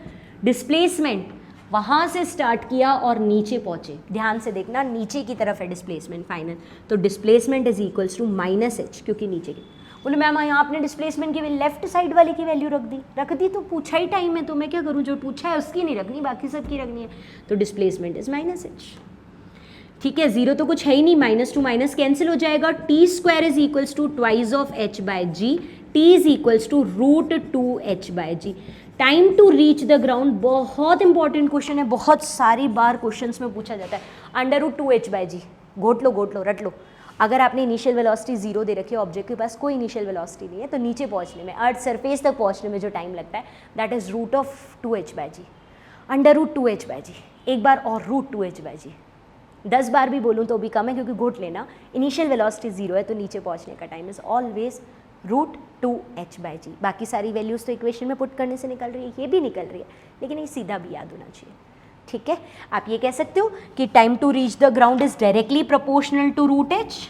Displacement वहाँ से स्टार्ट किया और नीचे पहुँचे, ध्यान से देखना नीचे की तरफ है डिस्प्लेसमेंट फाइनल, तो displacement is equals to minus h, क्योंकि नीचे की। बोले मैम यहाँ आपने डिस्प्लेसमेंट की लेफ्ट साइड वाले की वैल्यू रख दी तो पूछा ही टाइम है, तो मैं क्या करूँ, जो पूछा है उसकी नहीं रखनी, बाकी सब की रखनी है। तो डिस्प्लेसमेंट इज माइनस एच, ठीक है। 0 तो कुछ है ही नहीं, माइनस टू माइनस कैंसिल हो जाएगा। T square is equals to twice of h by g, t is equals to root 2h by g. Time to reach the ground बहुत important question है, बहुत सारी बार क्वेश्चंस में पूछा जाता है। अंडर रूट 2h बाय जी, घोट लो, रट लो। अगर आपने इनिशियल वेलोसिटी 0 दे रखी है, ऑब्जेक्ट के पास कोई इनिशियल वेलोसिटी नहीं है, तो नीचे पहुंचने में, अर्थ सरफेस तक पहुंचने में जो टाइम लगता है that is root of 2h by g, under root 2h by g. एक बार और रूट 2h बाय जी, 10 बार भी बोलूँ तो भी कम है, क्योंकि घोट लेना, इनिशियल वेलोसिटी 0 है तो नीचे पहुंचने का time is always root 2h by g. बाकी सारी वैल्यूज़ तो इक्वेशन में पुट करने से निकल रही है, ये भी निकल रही है, लेकिन ये सीधा भी याद होना चाहिए, ठीक है। आप ये कह सकते हो कि time to reach the ground is directly proportional to root h,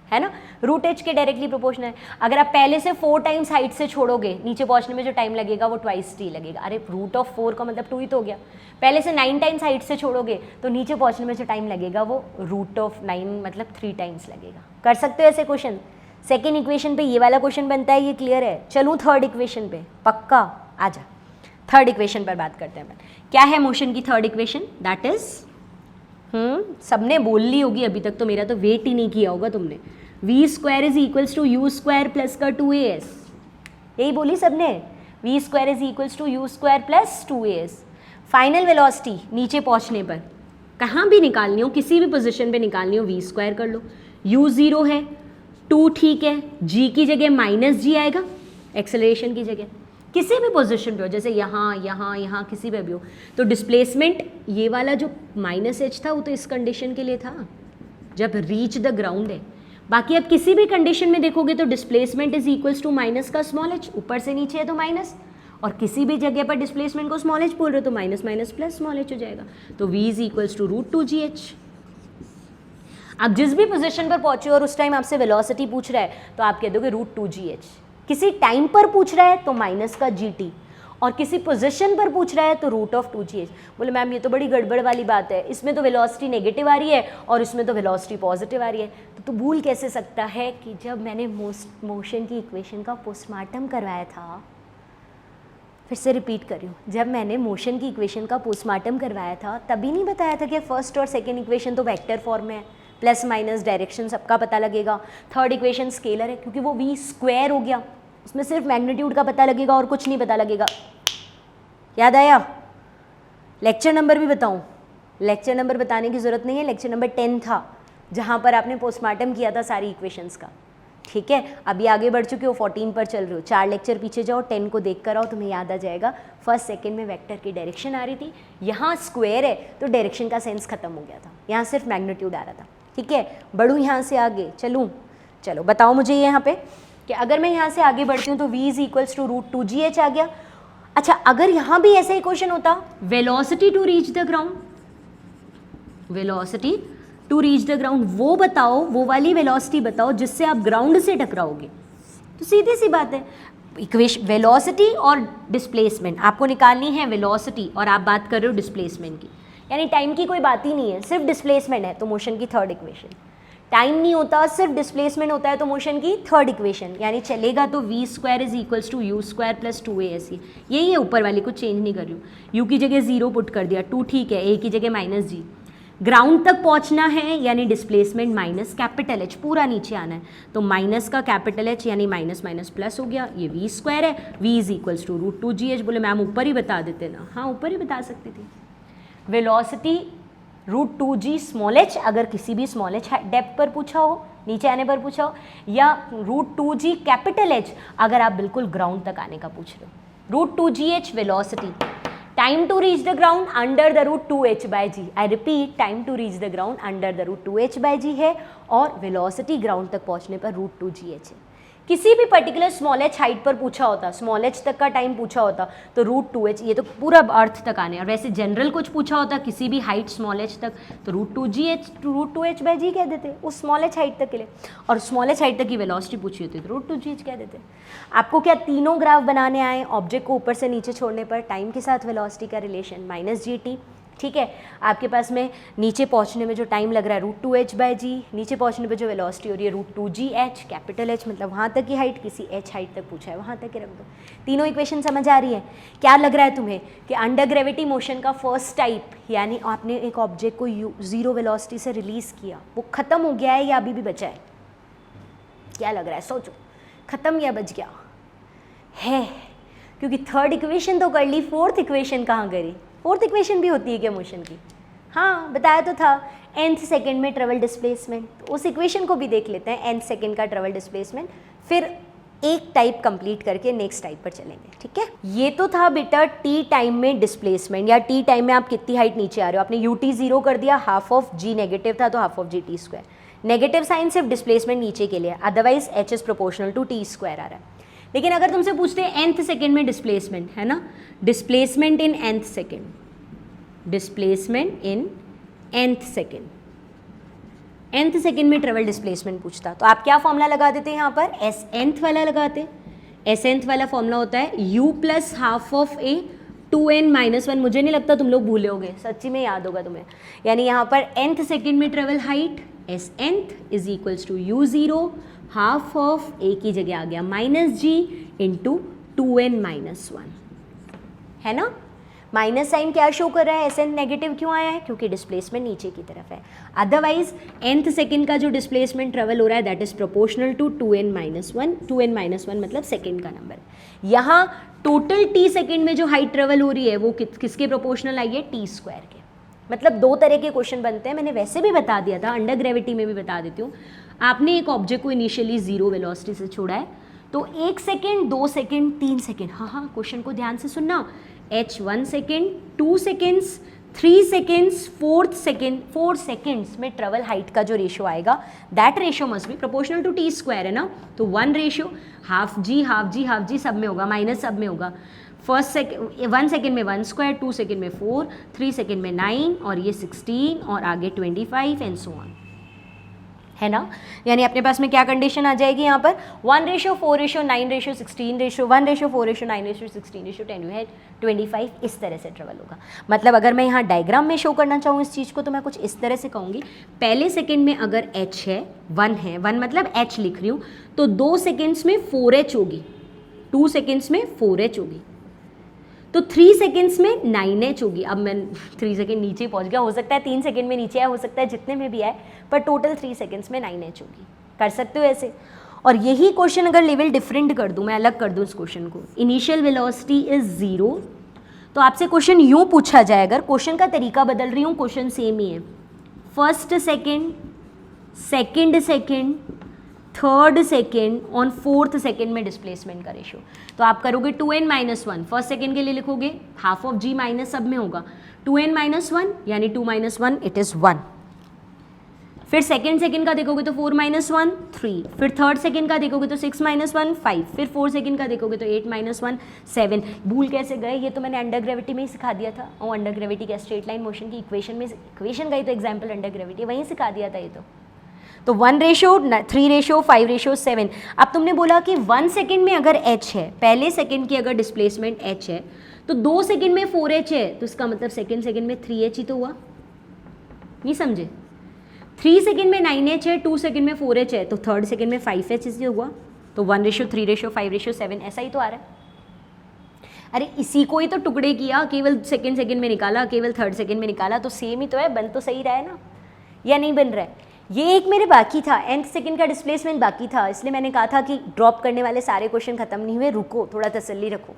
है ना, रूट एच के डायरेक्टली प्रोपोर्शनल है। अगर आप पहले से 4 टाइम्स हाइट से छोड़ोगे, नीचे पहुंचने में जो टाइम लगेगा वो ट्वाइस टी लगेगा। अरे रूट ऑफ 4 का मतलब 2 ही तो हो गया। पहले से 9 टाइम्स हाइट से छोड़ोगे तो नीचे पहुंचने में जो टाइम लगेगा वो रूट ऑफ 9 मतलब 3 टाइम्स लगेगा। कर सकते हो ऐसे क्वेश्चन। सेकेंड इक्वेशन पे ये वाला क्वेश्चन बनता है, ये क्लियर है। चलूँ थर्ड इक्वेशन पे, पक्का आ जा। थर्ड इक्वेशन पर बात करते हैं। क्या है मोशन की थर्ड इक्वेशन? दैट इज सबने बोल ली होगी अभी तक, तो मेरा तो वेट ही नहीं किया होगा तुमने। V square is equals to u square plus का 2as, यही बोली सबने। V square is equals to u square plus 2as। Final velocity नीचे पहुंचने पर कहाँ भी निकालनी हो, किसी भी पोजीशन पे निकालनी हो, वी स्क्वायर कर लो। u 0 है, 2 ठीक है, g की जगह माइनस जी आएगा एक्सेलरेशन की जगह, किसी भी पोजीशन पे हो, जैसे यहाँ यहाँ यहाँ किसी पे भी हो। तो डिस्प्लेसमेंट ये वाला जो माइनस एच था वो तो इस कंडीशन के लिए था जब रीच द ग्राउंड है। बाकी अब किसी भी कंडीशन में देखोगे तो displacement is equals to minus का स्मॉल एच, ऊपर से नीचे है तो माइनस, और किसी भी जगह पर डिस्प्लेसमेंट को स्मॉल एच बोल रहे हो तो minus minus plus small h हो जाएगा। तो v is equals to root 2gh। आप जिस भी पोजीशन पर पहुंचे और उस टाइम आपसे वेलोसिटी पूछ रहा है तो आप कह दोगे रूट 2gh। किसी टाइम पर पूछ रहा है तो माइनस का gt, और किसी पोजीशन पर पूछ रहा है तो रूट ऑफ 2gh। बोले मैम ये तो बड़ी गड़बड़ वाली बात है, इसमें तो वेलोसिटी नेगेटिव आ रही है और इसमें तो वेलोसिटी पॉजिटिव आ रही है। तो तू भूल कैसे सकता है कि जब मैंने मोशन की इक्वेशन का पोस्टमार्टम करवाया था, फिर से रिपीट कर रही हूँ, जब मैंने मोशन की इक्वेशन का पोस्टमार्टम करवाया था तभी नहीं बताया था कि फर्स्ट और सेकेंड इक्वेशन तो वेक्टर फॉर्म में है, प्लस माइनस डायरेक्शन सबका पता लगेगा। थर्ड इक्वेशन स्केलर है क्योंकि वो वी स्क्वायर हो गया, उसमें सिर्फ मैग्नीट्यूड का पता लगेगा और कुछ नहीं पता लगेगा। याद आया? लेक्चर नंबर भी बताऊं? लेक्चर नंबर बताने की ज़रूरत नहीं है, लेक्चर नंबर 10 था जहाँ पर आपने पोस्टमार्टम किया था सारी इक्वेशंस का, ठीक है। अभी आगे बढ़ चुके हो, 14 पर चल रहे हो, 4 लेक्चर पीछे जाओ, 10 को देख कर आओ, तुम्हें याद आ जाएगा। फर्स्ट सेकेंड में वेक्टर की डायरेक्शन आ रही थी, यहाँ स्क्वायर है तो डायरेक्शन का सेंस खत्म हो गया था, यहाँ सिर्फ मैग्नीट्यूड आ रहा था, ठीक है। बढ़ूँ यहाँ से आगे, चलूँ? चलो बताओ मुझे यहाँ पे कि अगर मैं यहाँ से आगे बढ़ती हूँ तो v is equals to root 2gh आ गया। अच्छा, अगर यहाँ भी ऐसा ही क्वेश्चन होता, velocity to reach the ground, velocity to reach the ground, वो बताओ, वो वाली वेलोसिटी बताओ जिससे आप ग्राउंड से टकराओगे, तो सीधी सी बात है इक्वेशन वेलोसिटी और डिस्प्लेसमेंट आपको निकालनी है। वेलोसिटी और आप बात कर रहे हो डिस्प्लेसमेंट की, यानी टाइम की कोई बात ही नहीं है, सिर्फ डिस्प्लेसमेंट है तो मोशन की थर्ड इक्वेशन। टाइम नहीं होता, सिर्फ डिस्प्लेसमेंट होता है तो मोशन की थर्ड इक्वेशन, यानी चलेगा तो v square is equals to u square plus 2as। यही है ऊपर वाली, कुछ चेंज नहीं कर रही हूँ। यू की जगह 0 पुट कर दिया, 2 ठीक है, ए की जगह माइनस जी। ग्राउंड तक पहुँचना है यानी डिस्प्लेसमेंट माइनस कैपिटल एच, पूरा नीचे आना है तो माइनस का कैपिटल एच यानी माइनस माइनस प्लस हो गया, ये वी स्क्वायर है। V is equals to root 2gh। बोले मैम ऊपर ही बता देते ना, हाँ ऊपर ही बता सकती थी। Velocity root 2g small H, अगर किसी भी स्मॉल एच डेप्थ पर पूछा हो, नीचे आने पर पूछा हो, या रूट 2g कैपिटल एच अगर आप बिल्कुल ग्राउंड तक आने का पूछ रहे हो। Root 2gh velocity, time to reach the ground under the root 2h/g। I repeat, time to reach the ground under the root 2h/g है और वेलोसिटी ग्राउंड तक पहुंचने पर रूट 2gh है। किसी भी पर्टिकुलर स्मॉल h हाइट पर पूछा होता, स्मॉल h तक का टाइम पूछा होता तो रूट 2h, ये तो पूरा अर्थ तक आने, और वैसे जनरल कुछ पूछा होता किसी भी हाइट स्मॉल h तक तो रूट 2h/g कह देते उस स्मॉल h हाइट तक के लिए, और स्मॉल h हाइट तक की वेलोसिटी पूछी होती तो रूट 2gh कह देते। आपको क्या तीनों ग्राफ बनाने आए, ऑब्जेक्ट को ऊपर से नीचे छोड़ने पर टाइम के साथ वेलोसिटी का रिलेशन -gt, ठीक है। आपके पास में नीचे पहुंचने में जो टाइम लग रहा है रूट 2h/g, नीचे पहुंचने पे जो वेलोसिटी हो रही है रूट 2gh, कैपिटल H मतलब वहाँ तक की हाइट, किसी h हाइट तक पूछा है वहाँ तक के रख दो। तीनों इक्वेशन समझ आ रही है? क्या लग रहा है तुम्हें कि अंडर ग्रेविटी मोशन का फर्स्ट टाइप, यानी आपने एक ऑब्जेक्ट को जीरो वेलोसिटी से रिलीज़ किया, वो ख़त्म हो गया है या अभी भी बचा है? क्या लग रहा है, सोचो, ख़त्म या बच गया है? क्योंकि थर्ड इक्वेशन तो कर ली, फोर्थ इक्वेशन कहाँ करी? फोर्थ इक्वेशन भी होती है क्या मोशन की? हाँ, बताया तो था, nth सेकेंड में ट्रेवल डिस्प्लेसमेंट, तो उस इक्वेशन को भी देख लेते हैं, nth सेकेंड का ट्रेवल डिस्प्लेसमेंट, फिर एक टाइप कंप्लीट करके नेक्स्ट टाइप पर चलेंगे, ठीक है। ये तो था बेटा t टाइम में डिस्प्लेसमेंट, या t टाइम में आप कितनी हाइट नीचे आ रहे हो, आपने ut 0 कर दिया, हाफ ऑफ g नेगेटिव था तो half of g t square, negative sign सिर्फ डिस्प्लेसमेंट नीचे के लिए, otherwise h is proportional to t square आ रहा है। लेकिन अगर तुमसे पूछते हैं nth सेकेंड में डिस्प्लेसमेंट, है ना, displacement in nth second, displacement in nth second, nth second में ट्रेवल डिस्प्लेसमेंट पूछता तो आप क्या फॉर्मूला लगा देते हैं यहाँ पर? एस nth वाला लगाते। एस nth वाला फॉर्मूला होता है u plus half of a 2n-1। मुझे नहीं लगता तुम लोग भूले होगे, सच्ची में याद होगा तुम्हें। यानी यहाँ पर nth सेकेंड में travel height S nth is equals to u0 half of a की जगह आ गया -g इंटू 2n-1, है ना। माइनस साइन क्या शो कर रहा है? एस एन नेगेटिव क्यों आया है? क्योंकि डिस्प्लेसमेंट नीचे की तरफ है। अदरवाइज nth सेकेंड का जो डिस्प्लेसमेंट ट्रेवल हो रहा है that is proportional to 2n-1। 2n-1 मतलब सेकेंड का नंबर। यहाँ टोटल t सेकेंड में जो हाइट ट्रेवल हो रही है वो किसके प्रोपोर्शनल आई है? t स्क्वायर के। मतलब दो तरह के क्वेश्चन बनते हैं, मैंने वैसे भी बता दिया था, अंडर ग्रेविटी में भी बता देती हूँ। आपने एक ऑब्जेक्ट को इनिशियली जीरो वेलोसिटी से छोड़ा है तो 1 सेकेंड, 2 सेकेंड, 3 सेकेंड, हाँ क्वेश्चन को ध्यान से सुनना, h 1 second, 2 seconds, 3 seconds, 4 seconds में ट्रेवल हाइट का जो रेशियो आएगा that ratio must be proportional to t square, है ना। तो 1 रेशियो हाफ g सब में होगा, माइनस सब में होगा। 1 सेकेंड में 1 स्क्वायर, 2 सेकेंड में 4, 3 सेकेंड में 9 और ये 16 और आगे 25 एंड सो ऑन, है ना। यानी अपने पास में क्या कंडीशन आ जाएगी यहाँ पर? 1:4:9:16:1:4:9:16 10 है 25, इस तरह से ट्रेवल होगा। मतलब अगर मैं यहाँ डायग्राम में शो करना चाहूँ इस चीज़ को तो मैं कुछ इस तरह से कहूँगी, पहले सेकेंड में अगर h है 1 मतलब h लिख रही हूँ तो 2 सेकेंड्स में 4h होगी, 2 सेकेंड्स में 4h होगी, तो 3 सेकेंड्स में 9h होगी। अब मैं 3 सेकेंड नीचे पहुंच गया, हो सकता है 3 सेकेंड में नीचे आया, हो सकता है जितने में भी आए, पर टोटल 3 सेकेंड्स में 9h होगी। कर सकते हो ऐसे। और यही क्वेश्चन अगर लेवल डिफरेंट कर दूं, मैं अलग कर दूं इस क्वेश्चन को, इनिशियल वेलोसिटी इज 0, तो आपसे क्वेश्चन यूँ पूछा जाए, अगर क्वेश्चन का तरीका बदल रही हूँ क्वेश्चन सेम ही है, first second, second second, third second on fourth second में डिस्प्लेसमेंट का रेशियो, तो आप करोगे 2n-1, फर्स्ट सेकेंड के लिए लिखोगे हाफ ऑफ g माइनस सब में होगा 2n-1 यानी 2 - 1 इट इज़ 1, फिर सेकेंड का देखोगे तो 4 - 1 3, फिर थर्ड सेकेंड का देखोगे तो 6 - 1 5, फिर फोर्थ सेकेंड का देखोगे तो 8 - 1 7। भूल कैसे गए? ये तो मैंने अंडर ग्रेविटी में ही सिखा दिया था, और अंडर ग्रेविटी का स्ट्रेट लाइन मोशन की इक्वेशन में, इक्वेशन का ही तो एग्जाम्पल अंडर ग्रेविटी वहीं सिखा दिया था ये तो 1:3:5:7। अब तुमने बोला कि 1 सेकेंड में अगर h है, पहले सेकेंड की अगर डिस्प्लेसमेंट h है तो 2 सेकेंड में 4h है, तो इसका मतलब सेकेंड में 3h ही तो हुआ, नहीं समझे? 3 सेकेंड में 9h है, 2 सेकेंड में 4h है, तो थर्ड सेकेंड में 5h ही हुआ, तो 1:3:5:7 ऐसा ही तो आ रहा है। अरे इसी को ही तो टुकड़े किया, केवल सेकेंड में निकाला, केवल थर्ड सेकेंड में निकाला, तो सेम ही तो है, बन तो सही रहा है ना, या नहीं बन रहा है? ये एक मेरे बाकी था, nth सेकेंड का डिस्प्लेसमेंट बाकी था, इसलिए मैंने कहा था कि ड्रॉप करने वाले सारे क्वेश्चन खत्म नहीं हुए, रुको थोड़ा तसल्ली रखो।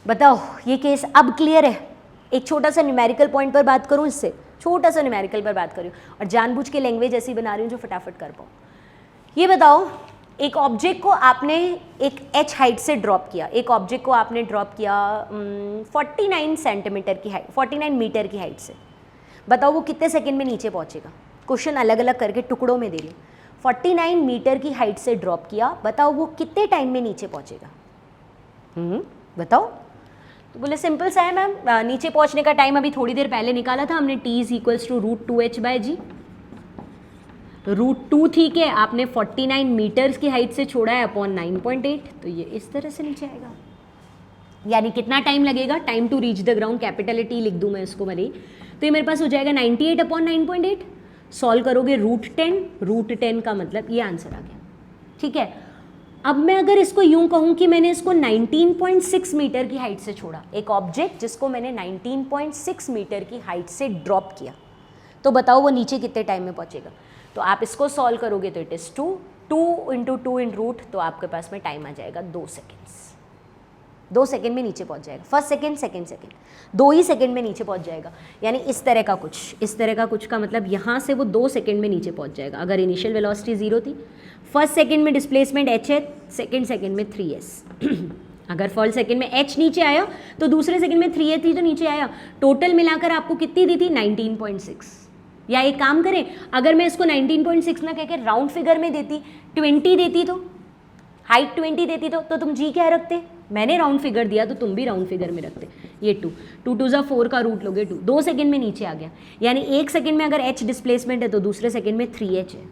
बताओ ये केस अब क्लियर है? एक छोटा सा न्यूमेरिकल पॉइंट पर बात करूँ, इससे छोटा सा न्यूमेरिकल पर बात करूँ, और जानबूझ के लैंग्वेज ऐसी बना रही हूँ जो फटाफट कर पाऊँ। ये बताओ एक ऑब्जेक्ट को आपने एक h हाइट से ड्रॉप किया, एक ऑब्जेक्ट को आपने ड्रॉप किया 49 सेंटीमीटर की हाइट, 49 मीटर की हाइट से। बताओ वो कितने सेकंड में नीचे पहुंचेगा? क्वेश्चन अलग अलग करके टुकड़ों में दे रही हूँ। 49 मीटर की हाइट से ड्रॉप किया, बताओ वो कितने टाइम में नीचे पहुंचेगा? बताओ। तो बोले सिंपल सा है मैम, नीचे पहुंचने का टाइम अभी थोड़ी देर पहले निकाला था हमने, t is equals to √2h/g। √2 ठीक है, आपने 49 मीटर्स की हाइट से छोड़ा है अपॉन 9.8, तो ये इस तरह से नीचे आएगा। यानी कितना टाइम लगेगा? Time to reach the ground, capital T लिख दूं मैं इसको भले ही, तो ये मेरे पास हो जाएगा 98 अपॉन 9.8। सॉल्व करोगे √10 का मतलब ये आंसर आ गया। ठीक है, अब मैं अगर इसको यूं कहूं कि मैंने इसको 19.6 मीटर की हाइट से छोड़ा, एक ऑब्जेक्ट जिसको मैंने 19.6 मीटर की हाइट से ड्रॉप किया, तो बताओ वो नीचे कितने टाइम में पहुंचेगा? तो आप इसको सॉल्व करोगे तो इट इज़ 2 × 2 इन रूट, तो आपके पास में टाइम आ जाएगा 2 सेकेंड्स। 2 सेकेंड में नीचे पहुंच जाएगा, फर्स्ट सेकेंड सेकेंड सेकेंड, 2 ही सेकेंड में नीचे पहुंच जाएगा। यानी इस तरह का कुछ का मतलब यहाँ से वो 2 सेकेंड में नीचे पहुंच जाएगा। अगर इनिशियल वेलोसिटी 0 थी, फर्स्ट सेकेंड में डिस्प्लेसमेंट h है, सेकेंड सेकेंड में 3s। अगर फर्स्ट सेकेंड में h नीचे आया तो दूसरे सेकेंड में 3s थी तो नीचे आया। टोटल मिलाकर आपको कितनी दी थी? 19.6। या एक काम करें, अगर मैं इसको 19.6 ना कहकर राउंड फिगर में देती, 20 देती, तो हाइट 20 देती, तो तुम जी क्या रखते? मैंने राउंड फिगर दिया तो तुम भी राउंड फिगर में रखते। ये 2 2 ज़ा 4 का रूट लोगे 2, 2 सेकेंड में नीचे आ गया। यानी एक सेकेंड में अगर h डिस्प्लेसमेंट है तो दूसरे सेकेंड में 3h है।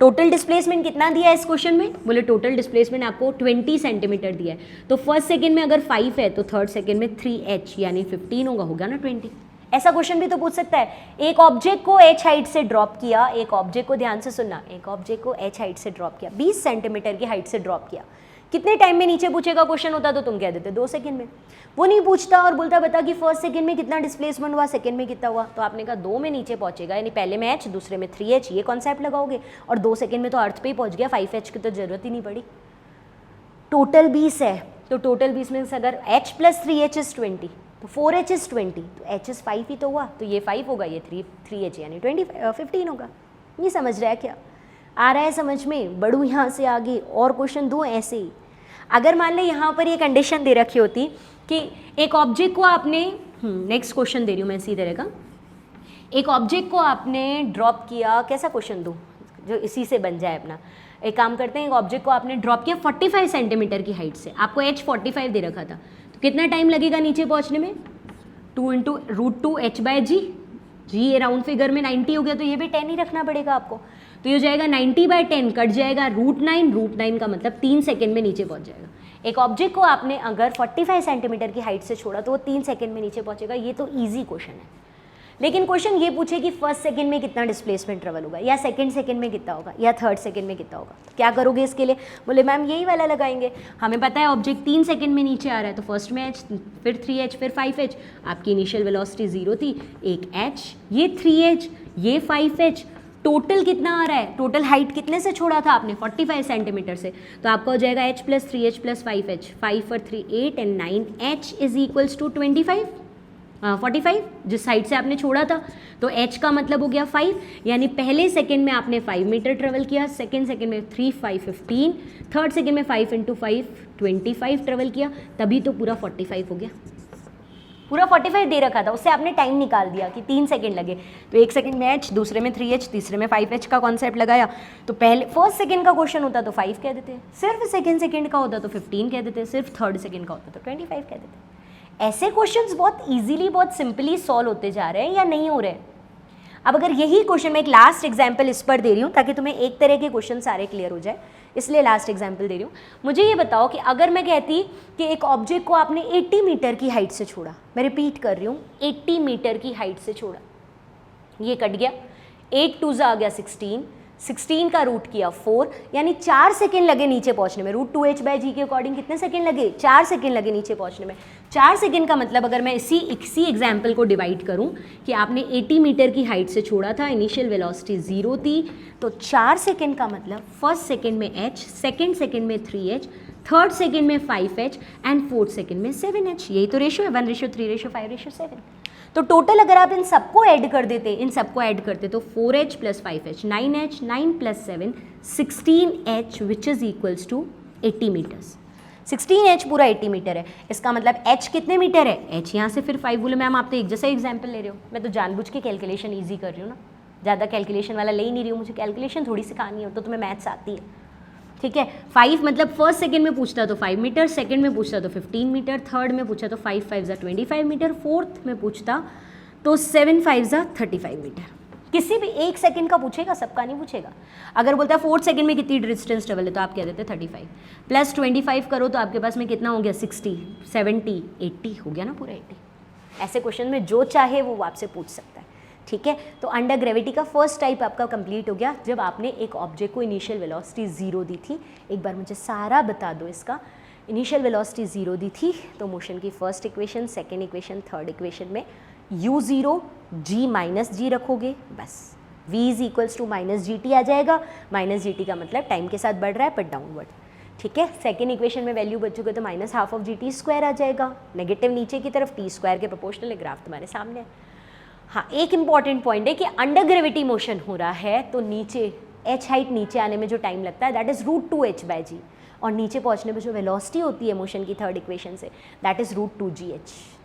टोटल डिस्प्लेसमेंट कितना दिया है इस क्वेश्चन में? बोले टोटल डिस्प्लेसमेंट आपको 20 सेंटीमीटर दिया है, तो फर्स्ट सेकेंड में अगर 5 है तो थर्ड सेकेंड में 3h यानी 15 होगा ना 20। ऐसा क्वेश्चन भी तो पूछ सकता है। एक ऑब्जेक्ट को h हाइट से ड्रॉप किया, एक ऑब्जेक्ट को, ध्यान से सुनना, एक ऑब्जेक्ट को h हाइट से ड्रॉप किया, 20 सेंटीमीटर की हाइट से ड्रॉप किया, कितने टाइम में नीचे पूछेगा क्वेश्चन होता तो तुम कह देते 2 सेकंड में। वो नहीं पूछता और बोलता बता कि फर्स्ट सेकंड में कितना डिस्प्लेसमेंट हुआ, सेकंड में कितना हुआ, तो आपने कहा 2 में नीचे पहुंचेगा, यानी पहले में h दूसरे में 3h, ये कॉन्सेप्ट लगाओगे, और 2 सेकंड में तो अर्थ पे ही पहुंच गया, 5h की तो जरूरत ही नहीं पड़ी। टोटल 20 है, तो टोटल 20 में से अगर h + 3h इज 20, तो 4h इज 20, तो h इज 5 ही तो हुआ, तो ये 5 होगा, ये 3h यानी 15 होगा। ये समझ रहा है क्या? आ रहा है समझ में? बढ़ू यहाँ से आगे और क्वेश्चन दूँ ऐसे ही। अगर मान ले यहाँ पर ये कंडीशन दे रखी होती कि एक ऑब्जेक्ट को आपने, नेक्स्ट क्वेश्चन दे रही हूँ मैं इसी तरह का, एक ऑब्जेक्ट को आपने ड्रॉप किया, कैसा क्वेश्चन दूँ जो इसी से बन जाए अपना? एक काम करते हैं, एक ऑब्जेक्ट को आपने ड्रॉप किया 45 सेंटीमीटर की हाइट से, आपको h 45 दे रखा था, तो कितना टाइम लगेगा नीचे पहुँचने में? 2 × √2h/g, जी ये राउंड फिगर में 90 हो गया, तो ये भी 10 ही रखना पड़ेगा आपको, तो ये हो जाएगा 90/10, कट जाएगा √9 का मतलब 3 सेकेंड में नीचे पहुंच जाएगा। एक ऑब्जेक्ट को आपने अगर 45 सेंटीमीटर की हाइट से छोड़ा तो वो 3 सेकेंड में नीचे पहुंचेगा। ये तो ईजी क्वेश्चन है, लेकिन क्वेश्चन ये पूछे कि फर्स्ट सेकेंड में कितना डिस्प्लेसमेंट ट्रेवल होगा, या सेकेंड सेकेंड में कितना होगा, या थर्ड सेकेंड में कितना होगा, क्या करोगे इसके लिए? बोले मैम यही वाला लगाएंगे, हमें पता है ऑब्जेक्ट 3 सेकेंड में नीचे आ रहा है, तो फर्स्ट में h, फिर 3h, फिर 5h, आपकी इनिशियल वेलोसिटी 0 थी, एक h, ये 3h, ये 5h, टोटल कितना आ रहा है? टोटल हाइट कितने से छोड़ा था आपने? 45 सेंटीमीटर से, तो आपका हो जाएगा h + 3h + 5h, 5 और 3 8 and 9h is equals to 45 जिस साइड से आपने छोड़ा था, तो h का मतलब हो गया 5, यानी पहले सेकंड में आपने 5 मीटर ट्रेवल किया, सेकंड सेकंड में 3 5 15, थर्ड सेकंड में 5 × 5 25 ट्रेवल किया, तभी तो पूरा 45 हो गया। पूरा 45 दे रखा था, उससे आपने टाइम निकाल दिया कि 3 सेकंड लगे, तो एक सेकंड में h, दूसरे में 3h, तीसरे में 5h का कॉन्सेप्ट लगाया, तो पहले फर्स्ट सेकंड का क्वेश्चन होता तो 5 कह देते, सिर्फ सेकंड का होता तो 15 कह देते, सिर्फ थर्ड सेकंड का होता तो 25 कह देते। ऐसे क्वेश्चंस बहुत इजीली, बहुत सिंपली सॉल्व होते जा रहे हैं या नहीं हो रहे हैं? अब अगर यही क्वेश्चन, मैं एक लास्ट एग्जाम्पल इस पर दे रही हूँ ताकि तुम्हें एक तरह के क्वेश्चन सारे क्लियर हो जाए, इसलिए लास्ट एग्जाम्पल दे रही हूँ। मुझे ये बताओ कि अगर मैं कहती कि एक ऑब्जेक्ट को आपने 80 मीटर की हाइट से छोड़ा, मैं रिपीट कर रही हूँ, 80 मीटर की हाइट से छोड़ा, ये कट गया, 8 2 आ गया 16 का रूट किया 4, यानी 4 सेकेंड लगे नीचे पहुंचने में। √2h/g के अकॉर्डिंग कितने सेकेंड लगे? 4 सेकेंड लगे नीचे पहुंचने में। 4 सेकेंड का मतलब अगर मैं इसी एग्जाम्पल को डिवाइड करूं कि आपने 80 मीटर की हाइट से छोड़ा था, इनिशियल वेलोसिटी 0 थी, तो 4 सेकेंड का मतलब फर्स्ट सेकेंड में h, सेकेंड सेकेंड में 3h, थर्ड सेकेंड में 5h एंड फोर्थ सेकेंड में 7h। यही तो रेशियो है, 1:3:5:7। तो टोटल अगर आप इन सबको ऐड कर देते, इन सबको ऐड करते तो 4h plus 5h 9h, 9 plus 7 16h which is equals to 80 metres. 16h पूरा 80 मीटर है, इसका मतलब h कितने मीटर है, h यहाँ से फिर 5 बोले मैम आप तो एक जैसा एग्जाम्पल ले रहे हो, मैं तो जानबूझ के कैलकुलेशन ईजी कर रही हूँ ना, ज़्यादा कैलकुलेशन वाला ले ही नहीं रही हूँ, मुझे कैलकुलेशन थोड़ी सिखानी है, तो तुम्हें मैथ्स आती है, ठीक है। 5 मतलब फर्स्ट सेकंड में पूछता तो 5 मीटर, सेकंड में पूछता तो 15 मीटर, थर्ड में पूछा तो 5 5 25 मीटर, फोर्थ में पूछता तो 7 5 35 मीटर। किसी भी एक सेकंड का पूछेगा, सबका नहीं पूछेगा। अगर बोलता है फोर्थ सेकंड में कितनी डिस्टेंस ट्रेवल है तो आप कह देते 35 प्लस 25 करो तो आपके पास में कितना हो गया 60 70 80 हो गया ना पूरा 80। ऐसे क्वेश्चन में जो चाहे वो आपसे पूछ सकता है, ठीक है। तो अंडर ग्रेविटी का फर्स्ट टाइप आपका कंप्लीट हो गया जब आपने एक ऑब्जेक्ट को इनिशियल वेलोसिटी 0 दी थी। एक बार मुझे सारा बता दो इसका, इनिशियल वेलोसिटी 0 दी थी तो मोशन की first equation, second equation, third equation में u0 g माइनस जी रखोगे, बस v is equals to minus g t आ जाएगा। माइनस जी टी का मतलब टाइम के साथ बढ़ रहा है पर डाउनवर्ड, ठीक है। सेकेंड इक्वेशन में वैल्यू बचोगे तो minus half of g t square आ जाएगा, नेगेटिव नीचे की तरफ, टी स्क्वायर के प्रोपोर्शनल है, ग्राफ तुम्हारे सामने है। हाँ, एक इंपॉर्टेंट पॉइंट है कि अंडर ग्रेविटी मोशन हो रहा है तो नीचे h हाइट नीचे आने में जो टाइम लगता है दैट इज √2h/g, और नीचे पहुंचने में जो वेलोसिटी होती है मोशन की third equation say that is √2gh,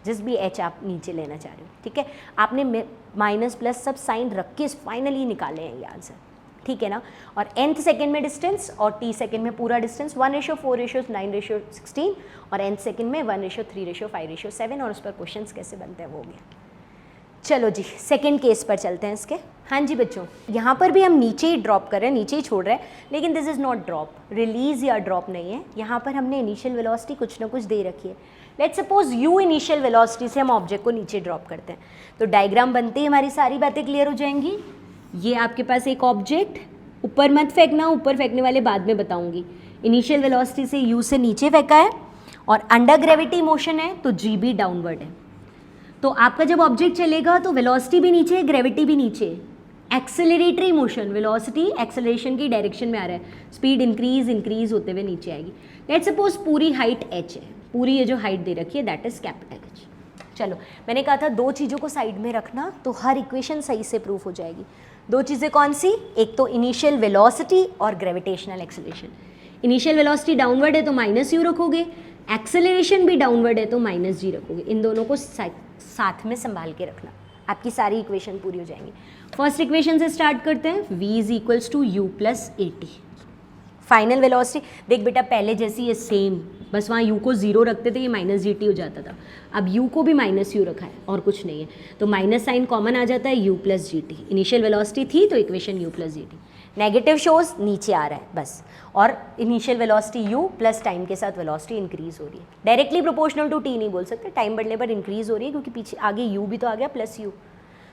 जिस भी h आप नीचे लेना चाह रहे हो, ठीक है। आपने माइनस प्लस सब साइन रख के फाइनली निकाले हैं ये आंसर, ठीक है ना। और nth सेकेंड में डिस्टेंस और t सेकेंड में पूरा डिस्टेंस 1:4:9:16 और nth सेकेंड में 1:3:5:7 और उस पर क्वेश्चन कैसे बनते हैं वो हो गया। चलो जी सेकेंड केस पर चलते हैं इसके। हाँ जी बच्चों, यहाँ पर भी हम नीचे ही ड्रॉप कर रहे हैं, नीचे ही छोड़ रहे हैं, लेकिन this is not drop, release या ड्रॉप नहीं है। यहाँ पर हमने इनिशियल वेलोसिटी कुछ ना कुछ दे रखी है। Let's suppose u initial velocity से हम ऑब्जेक्ट को नीचे ड्रॉप करते हैं, तो डायग्राम बनते ही हमारी सारी बातें क्लियर हो जाएंगी। ये आपके पास एक ऑब्जेक्ट, ऊपर मत फेंकना, ऊपर फेंकने वाले बाद में बताऊँगी। इनिशियल वेलोसिटी से u से नीचे फेंका है और अंडर ग्रेविटी मोशन है तो g भी डाउनवर्ड है। तो आपका जब ऑब्जेक्ट चलेगा तो वेलोसिटी भी नीचे है, ग्रेविटी भी नीचे है। एक्सेलरेटरी मोशन, वेलोसिटी एक्सेलरेशन की डायरेक्शन में आ रहा है, स्पीड इंक्रीज होते हुए नीचे आएगी। लेट्स सपोज पूरी हाइट h है, पूरी ये जो हाइट दे रखी है दैट इज कैपिटल H। चलो मैंने कहा था दो चीज़ों को साइड में रखना तो हर इक्वेशन सही से प्रूफ हो जाएगी। दो चीज़ें कौन सी, एक तो इनिशियल वेलोसिटी और gravitational acceleration. Initial velocity downward है तो माइनस यू रखोगे, एक्सेलरेशन भी डाउनवर्ड है तो माइनस जी रखोगे। इन दोनों को साथ में संभाल के रखना, आपकी सारी इक्वेशन पूरी हो जाएंगी। फर्स्ट इक्वेशन से स्टार्ट करते हैं, v is equals to u plus AT। Final velocity देख बेटा पहले जैसी है सेम, बस वहाँ u को 0 रखते थे ये माइनस जी टी हो जाता था, अब u को भी माइनस यू रखा है और कुछ नहीं है तो माइनस साइन कॉमन आ जाता है u plus g T. Initial velocity थी तो equation u plus g T, negative shows नीचे आ रहा है बस, और initial velocity u plus time के साथ वेलोसिटी इंक्रीज हो रही है। डायरेक्टली प्रोपोर्शनल टू t नहीं बोल सकते, टाइम बढ़ने पर इंक्रीज हो रही है क्योंकि पीछे आगे u भी तो आ गया प्लस u,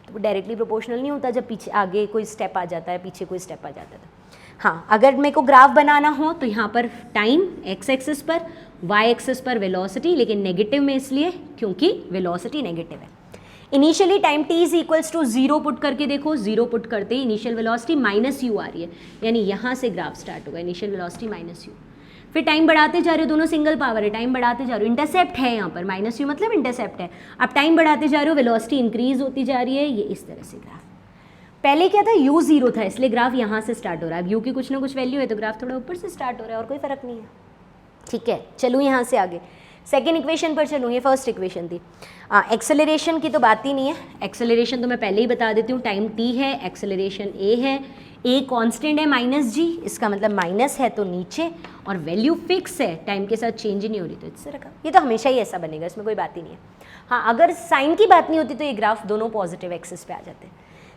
तो डायरेक्टली प्रोपोर्शनल नहीं होता जब पीछे आगे कोई स्टेप आ जाता है, पीछे कोई स्टेप आ जाता है। हाँ, अगर मेरे को ग्राफ बनाना हो तो यहाँ पर टाइम x एक्सिस पर, y एक्सिस पर वेलोसिटी, लेकिन नेगेटिव में इसलिए क्योंकि वेलोसिटी नेगेटिव है। Initially time t is equals to 0 put करके देखो, 0 पुट करते ही इनिशियल वेलोसिटी माइनस यू आ रही है, यानी यहाँ से ग्राफ स्टार्ट होगा, इनिशियल वेलोसिटी माइनस यू। फिर टाइम बढ़ाते जा रहे हो, दोनों सिंगल पावर है, टाइम बढ़ाते जा रहे हो, इंटरसेप्ट है यहाँ पर माइनस यू मतलब इंटरसेप्ट है। अब टाइम बढ़ाते जा रहे हो, वेलोसिटी इंक्रीज होती जा रही है, ये इस तरह से ग्राफ। पहले क्या था, u 0 था इसलिए ग्राफ यहाँ से स्टार्ट हो रहा है, अब u की कुछ ना कुछ वैल्यू है तो ग्राफ थोड़ा ऊपर से स्टार्ट हो रहा है और कोई फर्क नहीं है, ठीक है। चलूँ यहाँ से आगे सेकेंड इक्वेशन पर चलूँ, ये फर्स्ट इक्वेशन थी। एक्सेलरेशन की तो बात ही नहीं है, एक्सेलरेशन तो मैं पहले ही बता देती हूँ, टाइम t है, एक्सेलरेशन a है, a कांस्टेंट है माइनस g, इसका मतलब माइनस है तो नीचे, और वैल्यू फिक्स है, टाइम के साथ चेंज ही नहीं हो रही तो इससे रखा, ये तो हमेशा ही ऐसा बनेगा, इसमें कोई बात ही नहीं है। हाँ, अगर साइन की बात नहीं होती तो ये ग्राफ दोनों पॉजिटिव एक्सिस पे आ जाते हैं।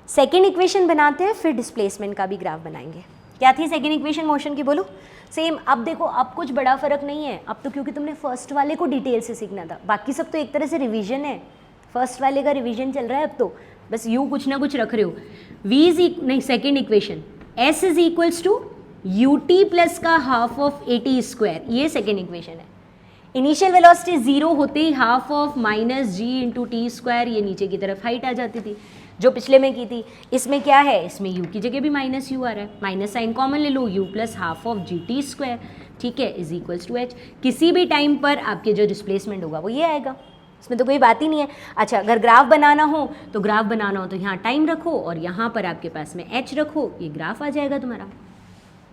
सेकेंड इक्वेशन बनाते हैं, फिर डिस्प्लेसमेंट का भी ग्राफ बनाएंगे। क्या थी सेकेंड इक्वेशन मोशन की, बोलो सेम। अब देखो अब कुछ बड़ा फर्क नहीं है, अब तो क्योंकि तुमने फर्स्ट वाले को डिटेल से सीखना था, बाकी सब तो एक तरह से रिवीजन है, फर्स्ट वाले का रिवीजन चल रहा है अब तो, बस यू कुछ ना कुछ रख रहे हो। v इज नहीं, second equation s is equals to u t plus का हाफ ऑफ AT स्क्वायर, ये सेकेंड इक्वेशन है। इनिशियल वेलोसिटी 0 होते ही half of minus g into t square, ये नीचे की तरफ हाइट आ जाती थी जो पिछले में की थी। इसमें क्या है, इसमें u की जगह भी माइनस यू आ रहा है, माइनस साइन कॉमन ले लो, u plus half of g t square, ठीक है, इज इक्वल्स टू h। किसी भी टाइम पर आपके जो डिस्प्लेसमेंट होगा वो ये आएगा, इसमें तो कोई बात ही नहीं है। अच्छा, अगर ग्राफ बनाना हो तो यहाँ टाइम रखो और यहाँ पर आपके पास में h रखो, ये ग्राफ आ जाएगा तुम्हारा,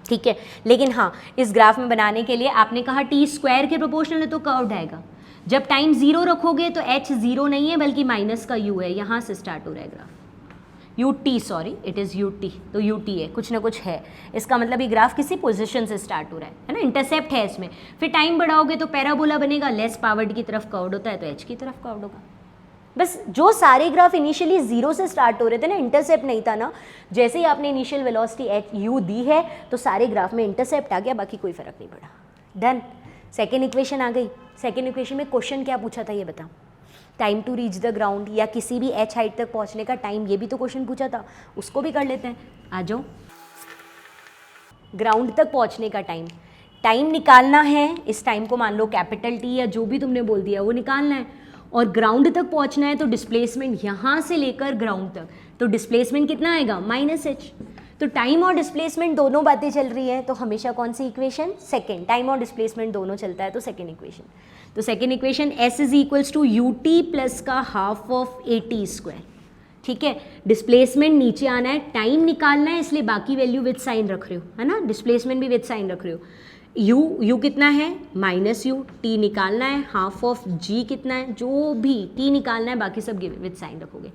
ठीक है। लेकिन हाँ, इस ग्राफ में बनाने के लिए आपने कहा टी स्क्वायर के प्रोपोर्शनल है तो कर्व्ड आएगा। जब टाइम 0 रखोगे तो h 0 नहीं है बल्कि माइनस का u है, यहाँ से स्टार्ट हो रहा है graph, ut sorry, it is ut, तो ut है, कुछ ना कुछ है, इसका मतलब ये ग्राफ किसी पोजीशन से स्टार्ट हो रहा है ना, इंटरसेप्ट है इसमें। फिर टाइम बढ़ाओगे तो पैराबोला बनेगा, लेस पावर्ड की तरफ कर्व्ड होता है तो h की तरफ कर्व्ड होगा। बस जो सारे ग्राफ इनिशियली 0 से स्टार्ट हो रहे थे ना, इंटरसेप्ट नहीं था ना, जैसे ही आपने इनिशियल वेलोसिटी h u दी है तो सारे ग्राफ में इंटरसेप्ट आ गया, बाकी कोई फर्क नहीं पड़ा। डन। सेकेंड इक्वेशन आ गई। सेकेंड इक्वेशन में क्वेश्चन क्या पूछा था ये बता, time to reach the ground या किसी भी h हाइट तक पहुंचने का टाइम, ये भी तो क्वेश्चन पूछा था, उसको भी कर लेते हैं। आ जाओ, ग्राउंड तक पहुंचने का टाइम निकालना है। इस टाइम को मान लो कैपिटल T या जो भी तुमने बोल दिया वो निकालना है, और ग्राउंड तक पहुंचना है तो डिस्प्लेसमेंट यहाँ से लेकर ग्राउंड तक, तो डिस्प्लेसमेंट कितना आएगा, -h। तो टाइम और डिस्प्लेसमेंट दोनों बातें चल रही है तो हमेशा कौन सी इक्वेशन, सेकेंड। टाइम और डिस्प्लेसमेंट दोनों चलता है तो सेकेंड इक्वेशन। तो second equation s is equals to ut plus का हाफ ऑफ at स्क्वायर, ठीक है। डिस्प्लेसमेंट नीचे आना है, टाइम निकालना है, इसलिए बाकी वैल्यू विद साइन रख रहे हो, है ना, डिस्प्लेसमेंट भी विद साइन रख रहे हो। u कितना है, -u, t निकालना है, हाफ ऑफ g कितना है, जो भी t निकालना है, बाकी सब विद साइन रखोगे।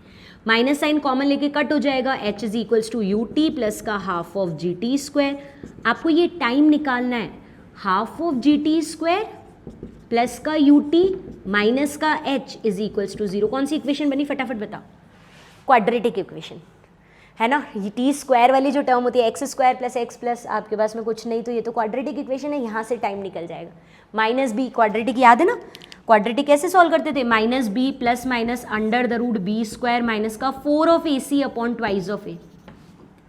माइनस साइन कॉमन लेके कट हो जाएगा, h is equals to ut plus का हाफ ऑफ gt स्क्वायर। आपको ये टाइम निकालना है, half of gt square plus का ut माइनस का h इज इक्वल्स टू 0। कौन सी इक्वेशन बनी फटाफट बताओ, क्वाड्रेटिक इक्वेशन, है ना। ये टी स्क्वायर वाली जो टर्म होती है x square plus x plus, आपके पास में कुछ नहीं तो ये तो क्वाड्रेटिक इक्वेशन है, यहाँ से टाइम निकल जाएगा। -b, क्वाड्रेटिक याद है ना, क्वाड्रेटिक कैसे सॉल्व करते थे, -b plus minus under the root b square minus का 4 of ac upon twice of a।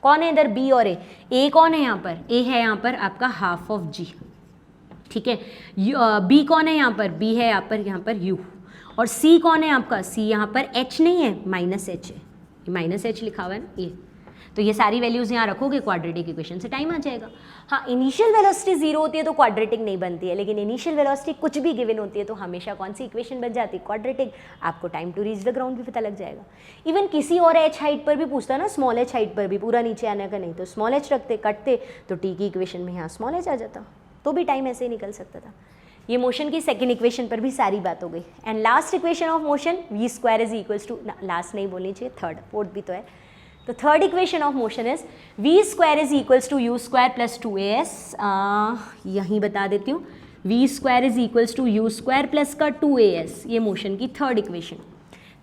कौन है इधर, b और a कौन है यहाँ पर, a है यहाँ पर आपका हाफ ऑफ g, ठीक है। b कौन है यहाँ पर, b है यहाँ पर u, और c कौन है आपका, c यहाँ पर h नहीं है, -h है, -h लिखा हुआ है ना ये। तो ये सारी वैल्यूज़ यहाँ रखोगे, क्वाड्रेटिक इक्वेशन से टाइम आ जाएगा। हाँ, इनिशियल वेलोसिटी 0 होती है तो क्वाड्रेटिक नहीं बनती है, लेकिन इनिशियल वेलोसिटी कुछ भी गिवन होती है तो हमेशा कौन सी इक्वेशन बन जाती है, क्वाड्रेटिक। आपको time to reach the ground भी पता लग जाएगा। इवन किसी और h हाइट पर भी पूछता ना, स्मॉल h हाइट पर भी, पूरा नीचे आने का नहीं, तो स्मॉल h रखते, कटते तो t की इक्वेशन में यहाँ स्मॉल h आ जाता, तो भी टाइम ऐसे ही निकल सकता था। ये मोशन की सेकेंड इक्वेशन पर भी सारी बात हो गई। And last equation of motion, v square is equals to, last नहीं बोलनी चाहिए, थर्ड, फोर्थ भी तो है। तो third equation of motion is v square is equals to u square plus 2as, यहीं बता देती हूँ, v square is equals to u square plus का 2as, ये मोशन की थर्ड इक्वेशन।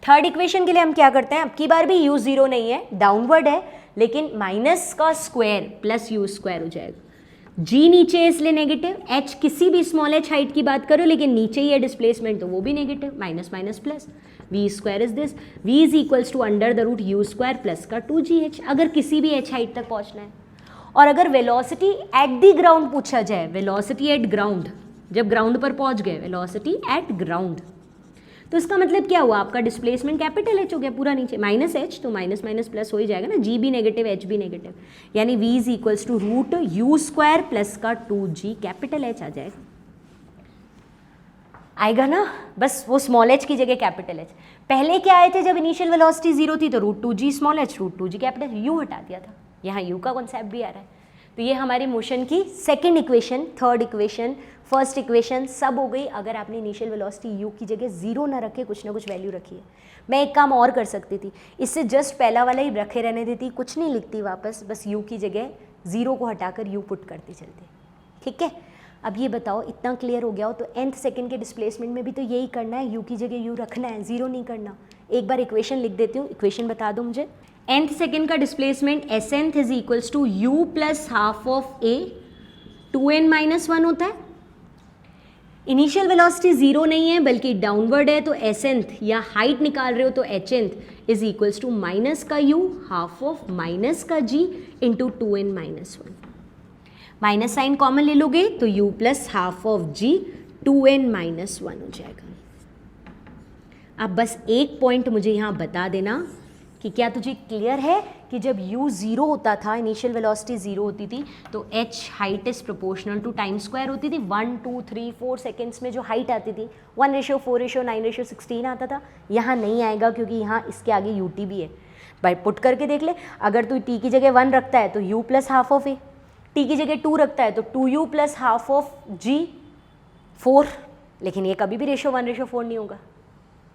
थर्ड इक्वेशन के लिए हम क्या करते हैं, अब की बार भी u 0 नहीं है, डाउनवर्ड है, लेकिन माइनस का स्क्वायर प्लस u स्क्वायर हो जाएगा। g नीचे है इसलिए नेगेटिव, h किसी भी स्मॉल h हाइट की बात करो लेकिन नीचे ही है डिस्प्लेसमेंट तो वो भी negative, minus minus plus, v square is this, v is equals to under the root u square plus का 2gh, अगर किसी भी h हाइट तक पहुंचना है। और अगर वेलोसिटी एट द ग्राउंड पूछा जाए, वेलोसिटी एट ग्राउंड, जब ग्राउंड पर पहुंच गए, वेलोसिटी एट ग्राउंड, तो इसका मतलब क्या हुआ, आपका डिस्प्लेसमेंट कैपिटल H हो गया पूरा नीचे, -h तो माइनस माइनस प्लस हो ही जाएगा ना, g भी नेगेटिव h भी नेगेटिव, यानी v is equals to root u square plus का 2g कैपिटल H आ जाएगा, आएगा ना। बस वो स्मॉल h की जगह कैपिटल H। पहले क्या आए थे जब इनिशियल वेलोसिटी 0 थी, तो root 2g small h, root 2g capital, u हटा दिया था, यहाँ u का कॉन्सेप्ट भी आ रहा है। तो ये हमारी मोशन की second equation, third equation, first equation सब हो गई। अगर आपने इनिशियल वेलोसिटी u की जगह 0 ना रखे, कुछ ना कुछ वैल्यू रखी है। मैं एक काम और कर सकती थी, इससे जस्ट पहला वाला ही रखे रहने देती, कुछ नहीं लिखती वापस, बस u की जगह 0 को हटाकर u पुट करती चलती, ठीक है। अब ये बताओ, इतना क्लियर हो गया हो तो nth सेकेंड के डिस्प्लेसमेंट में भी तो यही करना है, u की जगह u रखना है, 0 नहीं करना। एक बार इक्वेशन लिख देती हूँ, इक्वेशन बता दो मुझे। nth सेकेंड का displacement SNth is equals to u plus half of a, 2n minus 1 होता है। इनिशियल वेलोसिटी 0 नहीं है बल्कि डाउनवर्ड है, तो SNth या हाइट निकाल रहे हो तो HNth is equals to minus का u हाफ ऑफ माइनस का g into 2n minus 1। Minus sign common ले लोगे तो u plus half of g 2n minus 1 हो जाएगा। अब बस एक पॉइंट मुझे यहाँ बता देना, कि क्या तुझे क्लियर है कि जब u 0 होता था, इनिशियल वेलोसिटी 0 होती थी, तो h height is proportional to time square होती थी। 1 2 3 4 सेकेंड्स में जो हाइट आती थी 1:4:9:16 आता था। यहाँ नहीं आएगा क्योंकि यहाँ इसके आगे ut भी है। भाई पुट करके देख ले, अगर तू t की जगह 1 रखता है तो u plus half of a, t की जगह 2 रखता है तो 2u plus half of g 4, लेकिन ये कभी भी रेशो 1:4 नहीं होगा।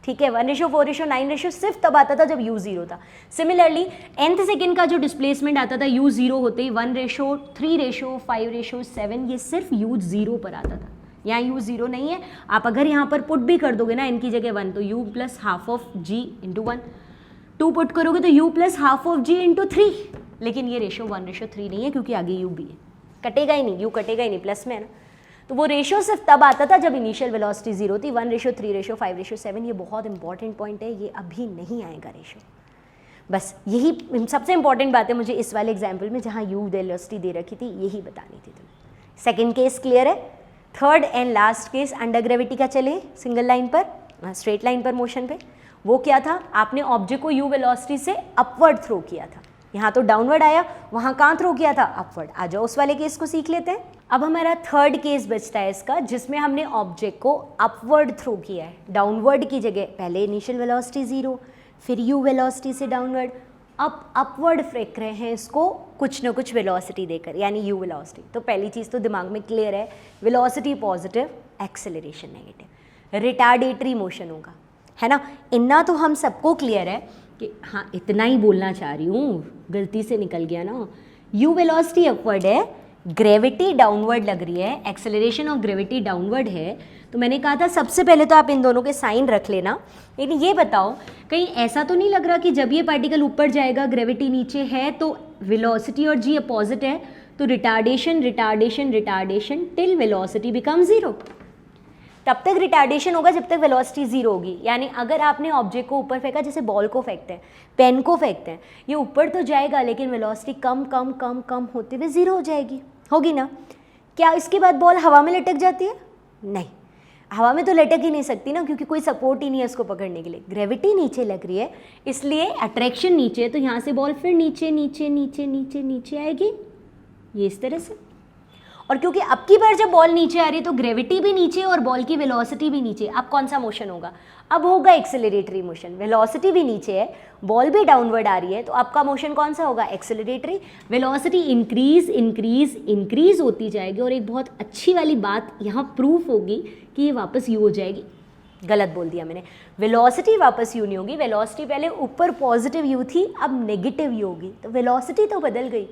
ठीक है, 1:4:9 सिर्फ तब आता था जब u 0 था। सिमिलरली nth सेकेंड का जो डिस्प्लेसमेंट आता था u 0 होते ही 1:3:5:7 ये सिर्फ u 0 पर आता था। यहाँ u 0 नहीं है, आप अगर यहाँ पर पुट भी कर दोगे ना n की जगह 1 तो u plus half of g into 1, 2 put करोगे तो u plus half of g into 3, लेकिन ये रेशो 1:3 नहीं है क्योंकि आगे u भी है, कटेगा ही नहीं, u कटेगा ही नहीं, प्लस में है ना। तो वो रेशो सिर्फ तब आता था जब इनिशियल वेलोसिटी 0 थी। 1:3:5:7 ये बहुत इंपॉर्टेंट पॉइंट है, ये अभी नहीं आएगा रेशो। बस यही सबसे इंपॉर्टेंट बात है मुझे इस वाले एग्जाम्पल में जहाँ u वेलोसिटी दे रखी थी, यही बतानी थी तुम्हें। सेकेंड केस क्लियर है। Third and last case under gravity का चले, सिंगल लाइन पर, स्ट्रेट लाइन पर मोशन पे। वो क्या था, आपने ऑब्जेक्ट को u वेलोसिटी से अपवर्ड थ्रो किया था। यहाँ तो डाउनवर्ड आया, वहाँ कहाँ थ्रो किया था, अपवर्ड। आ जाओ उस वाले केस को सीख लेते हैं। अब हमारा थर्ड केस बचता है इसका, जिसमें हमने ऑब्जेक्ट को अपवर्ड थ्रो किया है, डाउनवर्ड की जगह। पहले इनिशियल वेलोसिटी 0, फिर u वेलोसिटी से डाउनवर्ड, अब अपवर्ड फेंक रहे हैं इसको कुछ ना कुछ वेलोसिटी देकर, यानी u वेलोसिटी। तो पहली चीज़ तो दिमाग में क्लियर है, velocity positive, acceleration negative, retardatory motion होगा, है ना। इतना तो हम सबको क्लियर है कि हाँ इतना ही बोलना चाह रही हूँ, गलती से निकल गया ना। u वेलोसिटी अपवर्ड है, ग्रेविटी डाउनवर्ड लग रही है, एक्सेलरेशन ऑफ ग्रेविटी डाउनवर्ड है। तो मैंने कहा था सबसे पहले तो आप इन दोनों के साइन रख लेना, लेकिन ये बताओ कहीं ऐसा तो नहीं लग रहा कि जब ये पार्टिकल ऊपर जाएगा ग्रेविटी नीचे है तो वेलोसिटी और g अपोजिट है, तो retardation retardation retardation till velocity become 0। तब तक रिटार्डेशन होगा जब तक वेलोसिटी 0 होगी। यानी अगर आपने ऑब्जेक्ट को ऊपर फेंका, जैसे बॉल को फेंकते हैं, पेन को फेंकते हैं, ये ऊपर तो जाएगा लेकिन वेलोसिटी कम कम कम कम होते हुए 0 हो जाएगी, होगी ना। क्या इसके बाद बॉल हवा में लटक जाती है? नहीं, हवा में तो लटक ही नहीं सकती ना, क्योंकि कोई सपोर्ट ही नहीं है उसको पकड़ने के लिए। ग्रेविटी नीचे लग रही है, इसलिए अट्रैक्शन नीचे है, तो यहाँ से बॉल फिर नीचे नीचे नीचे नीचे नीचे आएगी, ये इस तरह से। और क्योंकि अब की बार जब बॉल नीचे आ रही है तो ग्रेविटी भी नीचे और बॉल की वेलोसिटी भी नीचे। अब कौन सा मोशन होगा? अब होगा एक्सेलरेटरी मोशन। वेलोसिटी भी नीचे है, बॉल भी डाउनवर्ड आ रही है, तो आपका मोशन कौन सा होगा? एक्सेलरेटरी। वेलोसिटी इंक्रीज इंक्रीज इंक्रीज होती जाएगी, और एक बहुत अच्छी वाली बात यहाँ प्रूफ होगी कि ये वापस यू हो जाएगी। गलत बोल दिया मैंने, वेलोसिटी वापस यू नहीं होगी। वेलोसिटी पहले ऊपर पॉजिटिव यू थी, अब नेगेटिव यू होगी, तो वेलोसिटी तो बदल गई,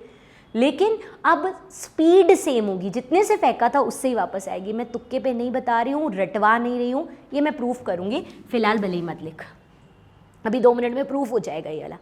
लेकिन अब स्पीड सेम होगी। जितने से फेंका था उससे ही वापस आएगी। मैं तुक्के पे नहीं बता रही हूँ, रटवा नहीं रही हूँ, ये मैं प्रूफ करूँगी, फिलहाल भले ही मत लिख, अभी 2 मिनट में प्रूफ हो जाएगा ये वाला।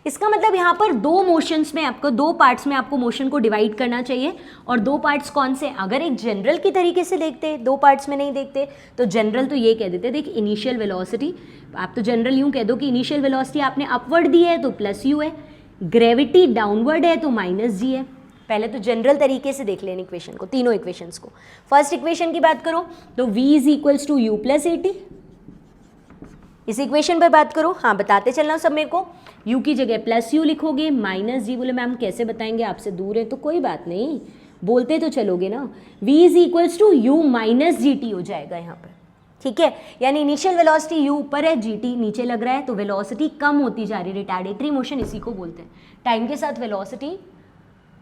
इसका मतलब यहाँ पर 2 मोशंस में आपको, 2 पार्ट्स में आपको मोशन को डिवाइड करना चाहिए। और 2 पार्ट्स कौन से? अगर एक जनरल की तरीके से देखते, 2 पार्ट्स में नहीं देखते, तो जनरल तो ये कह देते, देख इनिशियल वेलोसिटी, आप तो जनरल यूँ कह दो कि इनिशियल वेलोसिटी आपने अपवर्ड दी है तो प्लस यू है, ग्रेविटी डाउनवर्ड है तो माइनस जी है। पहले तो जनरल तरीके से देख लें इक्वेशन को, तीनों इक्वेशंस को। फर्स्ट इक्वेशन की बात करो तो v is equals to u plus a t. इस इक्वेशन पर बात करो, हाँ बताते चलना सब मेरे को। u की जगह प्लस यू लिखोगे, माइनस जी। बोले मैम कैसे बताएंगे, आपसे दूर है, तो कोई बात नहीं, बोलते तो चलोगे ना। v is equals to u minus g t हो जाएगा यहाँ पर, ठीक है। यानी इनिशियल वेलोसिटी u ऊपर है, gt नीचे लग रहा है, तो वेलोसिटी कम होती जा रही है। रिटार्डेटरी मोशन इसी को बोलते हैं। टाइम के साथ वेलोसिटी